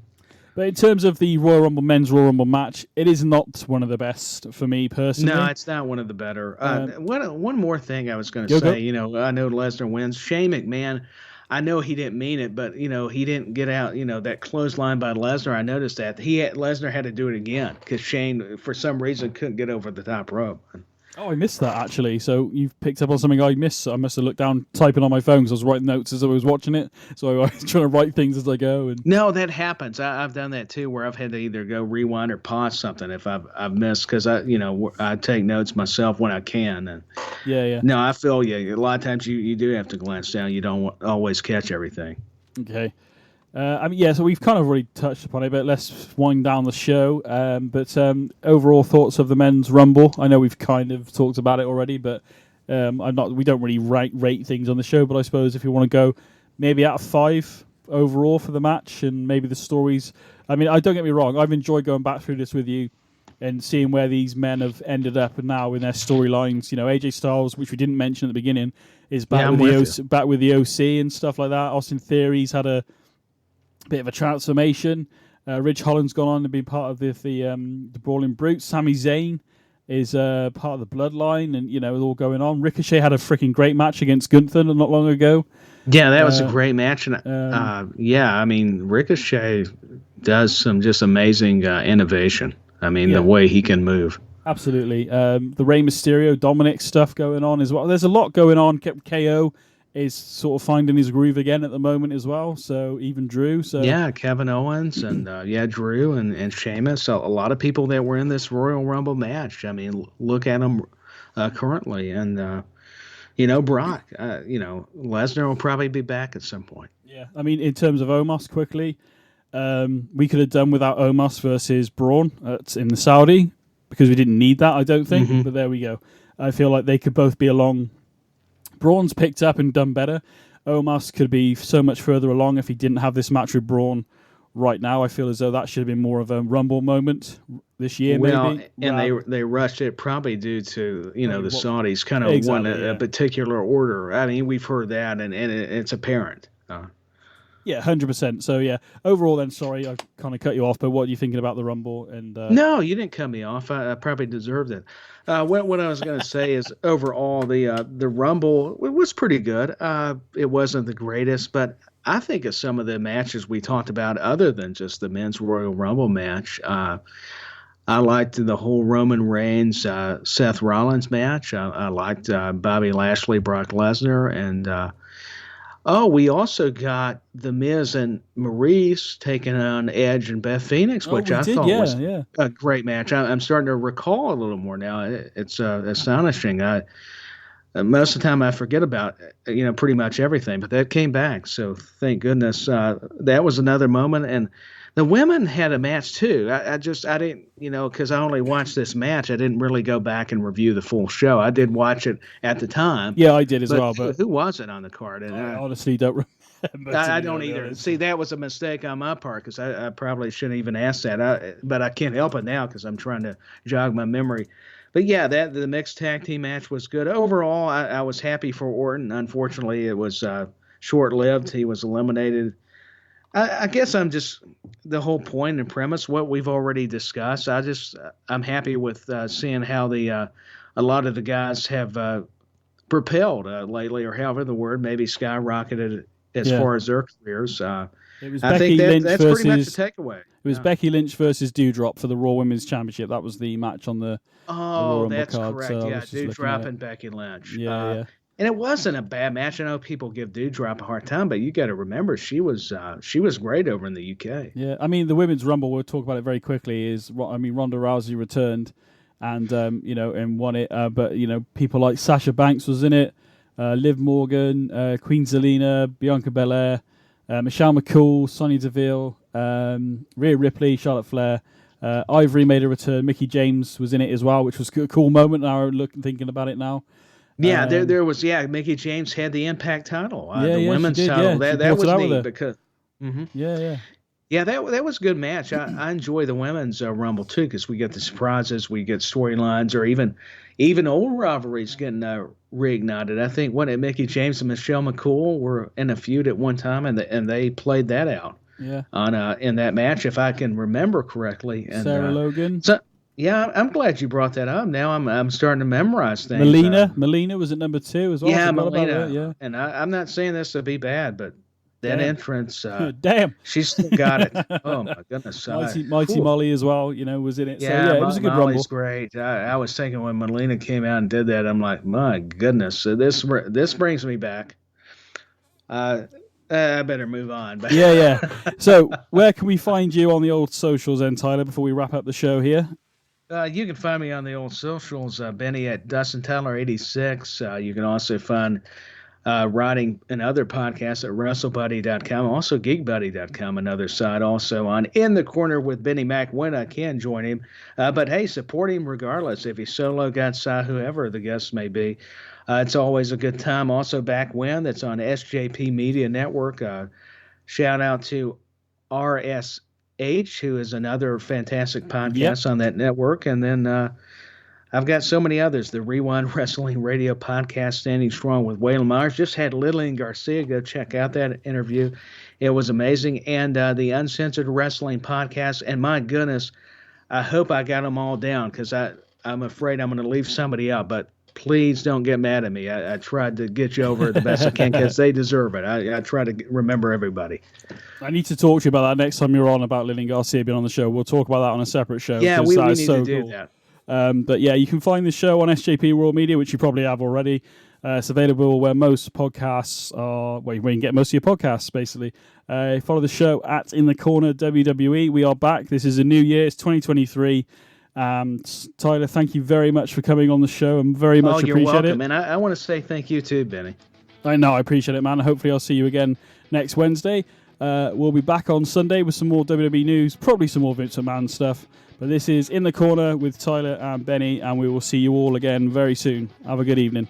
But in terms of the Royal Rumble men's Royal Rumble match, it is not one of the best for me personally. No, it's not one of the better. One more thing I was going to say. Go. I know Lesnar wins. Shane McMahon. I know he didn't mean it, but he didn't get out. That clothesline by Lesnar. I noticed that Lesnar had to do it again because Shane, for some reason, couldn't get over the top rope. Oh, I missed that actually. So you've picked up on something I missed. I must have looked down, typing on my phone because I was writing notes as I was watching it. So I was trying to write things as I go. And No, that happens. I've done that too, where I've had to either go rewind or pause something if I've missed, because I take notes myself when I can. And yeah. no, I feel you. A lot of times you do have to glance down. You don't always catch everything. Okay. So we've kind of already touched upon it, but let's wind down the show. Overall thoughts of the men's rumble. I know we've kind of talked about it already, but we don't really rate things on the show. But I suppose if you want to go maybe out of 5 overall for the match and maybe the stories. I mean, don't get me wrong. I've enjoyed going back through this with you and seeing where these men have ended up and now in their storylines. AJ Styles, which we didn't mention at the beginning, is back with the OC and stuff like that. Austin Theory's had a bit of a transformation. Ridge Holland's gone on to be part of the Brawling Brutes. Sami Zayn is part of the Bloodline, and it's all going on. Ricochet had a freaking great match against Gunther not long ago. Yeah, that was a great match, and I mean, Ricochet does some just amazing innovation. I mean, the way he can move. Absolutely. The Rey Mysterio, Dominic stuff going on as well. There's a lot going on. KO is sort of finding his groove again at the moment as well. So even Drew. So yeah, Kevin Owens and Drew and Sheamus. So a lot of people that were in this Royal Rumble match. I mean, look at them currently, and Brock. Lesnar will probably be back at some point. Yeah, I mean, in terms of Omos, quickly, we could have done without Omos versus Braun in the Saudi because we didn't need that. I don't think, but there we go. I feel like they could both be along. Braun's picked up and done better. Omos could be so much further along if he didn't have this match with Braun right now. I feel as though that should have been more of a Rumble moment this year, maybe. And they rushed it probably due to the Saudis kind of want a particular order. I mean, we've heard that, and it's apparent. Yeah, 100%. So, yeah, overall then, sorry, I kind of cut you off, but what are you thinking about the Rumble? And No, you didn't cut me off. I probably deserved it. What I was going to say is overall, the Rumble was pretty good. It wasn't the greatest, but I think of some of the matches we talked about other than just the men's Royal Rumble match. I liked the whole Roman Reigns, Seth Rollins match. I liked Bobby Lashley, Brock Lesnar, and we also got The Miz and Maurice taking on Edge and Beth Phoenix, which I thought was a great match. I'm starting to recall a little more now. It's astonishing. Most of the time I forget about pretty much everything, but that came back. So thank goodness. That was another moment. And the women had a match too. I didn't, because I only watched this match. I didn't really go back and review the full show. I did watch it at the time. Yeah, I did as well. But who was it on the card? And I honestly don't remember. I don't either. See, that was a mistake on my part because I probably shouldn't even ask that. But I can't help it now because I'm trying to jog my memory. But yeah, the mixed tag team match was good. Overall, I was happy for Orton. Unfortunately, it was short-lived. He was eliminated. I guess I'm just the whole point and premise, what we've already discussed. I'm happy with seeing how a lot of the guys have propelled lately, or however the word, maybe skyrocketed as far as their careers. It was I think that's pretty much the takeaway. It was Becky Lynch versus Doudrop for the Raw Women's Championship. That was the match on the Raw that's card, correct. so Yeah, Doudrop and Becky Lynch. Yeah. And it wasn't a bad match. I know people give Doudrop a hard time, but you got to remember she was great over in the UK. Yeah, I mean the Women's Rumble. We'll talk about it very quickly. Ronda Rousey returned, and and won it. But people like Sasha Banks was in it, Liv Morgan, Queen Zelina, Bianca Belair, Michelle McCool, Sonya Deville, Rhea Ripley, Charlotte Flair. Ivory made a return. Mickey James was in it as well, which was a cool moment. Now thinking about it now. Yeah, there was. Yeah, Mickey James had the Impact title, the women's title. Yeah. That was neat because. Yeah, that was a good match. I enjoy the women's Rumble too because we get the surprises, we get storylines, or even old rivalries getting reignited. I think Mickey James and Michelle McCool were in a feud at one time, and they played that out. Yeah. In that match, if I can remember correctly. And, Sarah Logan. So. Yeah, I'm glad you brought that up. Now I'm starting to memorize things. Melina was at number 2 as well. Yeah, Melina. And I'm not saying this to be bad, but that entrance. Damn. She's still got it. Oh my goodness. Mighty Molly as well, was in it. Yeah, So, it was a good Molly's Rumble. great. I was thinking when Melina came out and did that, I'm like, my goodness. So this brings me back. I better move on. But Yeah. So where can we find you on the old socials then, Tyler, before we wrap up the show here? You can find me on the old socials, BenNny at Dustin Tyler 86. You can also find writing and other podcasts at WrestleBuddy.com, also GeekBuddy.com, another site. Also on In the Corner with Benny Mac when I can join him. But hey, support him regardless. If he's solo, got side, whoever the guest may be. It's always a good time. Also back when, that's on SJP Media Network. Shout out to RSH, who is another fantastic podcast on that network. And then I've got so many others. The Rewind Wrestling Radio podcast, Standing Strong with Waylon Myers. Just had Lillian Garcia. Go check out that interview. It was amazing. And the Uncensored Wrestling podcast. And my goodness, I hope I got them all down because I'm afraid I'm going to leave somebody out. But please don't get mad at me. I tried to get you over the best I can because they deserve it. I try to remember everybody. I need to talk to you about that next time you're on, about Lillian Garcia being on the show. We'll talk about that on a separate show. Yeah, we need to do that. But yeah, you can find the show on SJP World Media, which you probably have already. It's available where most podcasts are, where you can get most of your podcasts, basically. Follow the show at In the Corner WWE. We are back. This is a new year. It's 2023. Tyler, thank you very much for coming on the show. I'm very much appreciate you're welcome, it. And I want to say thank you too, Benny. I know, I appreciate it, man. Hopefully I'll see you again next Wednesday. We'll be back on Sunday with some more WWE news, probably some more Vince McMahon stuff. But this is In the Corner with Tyler and Benny, and we will see you all again very soon. Have a good evening.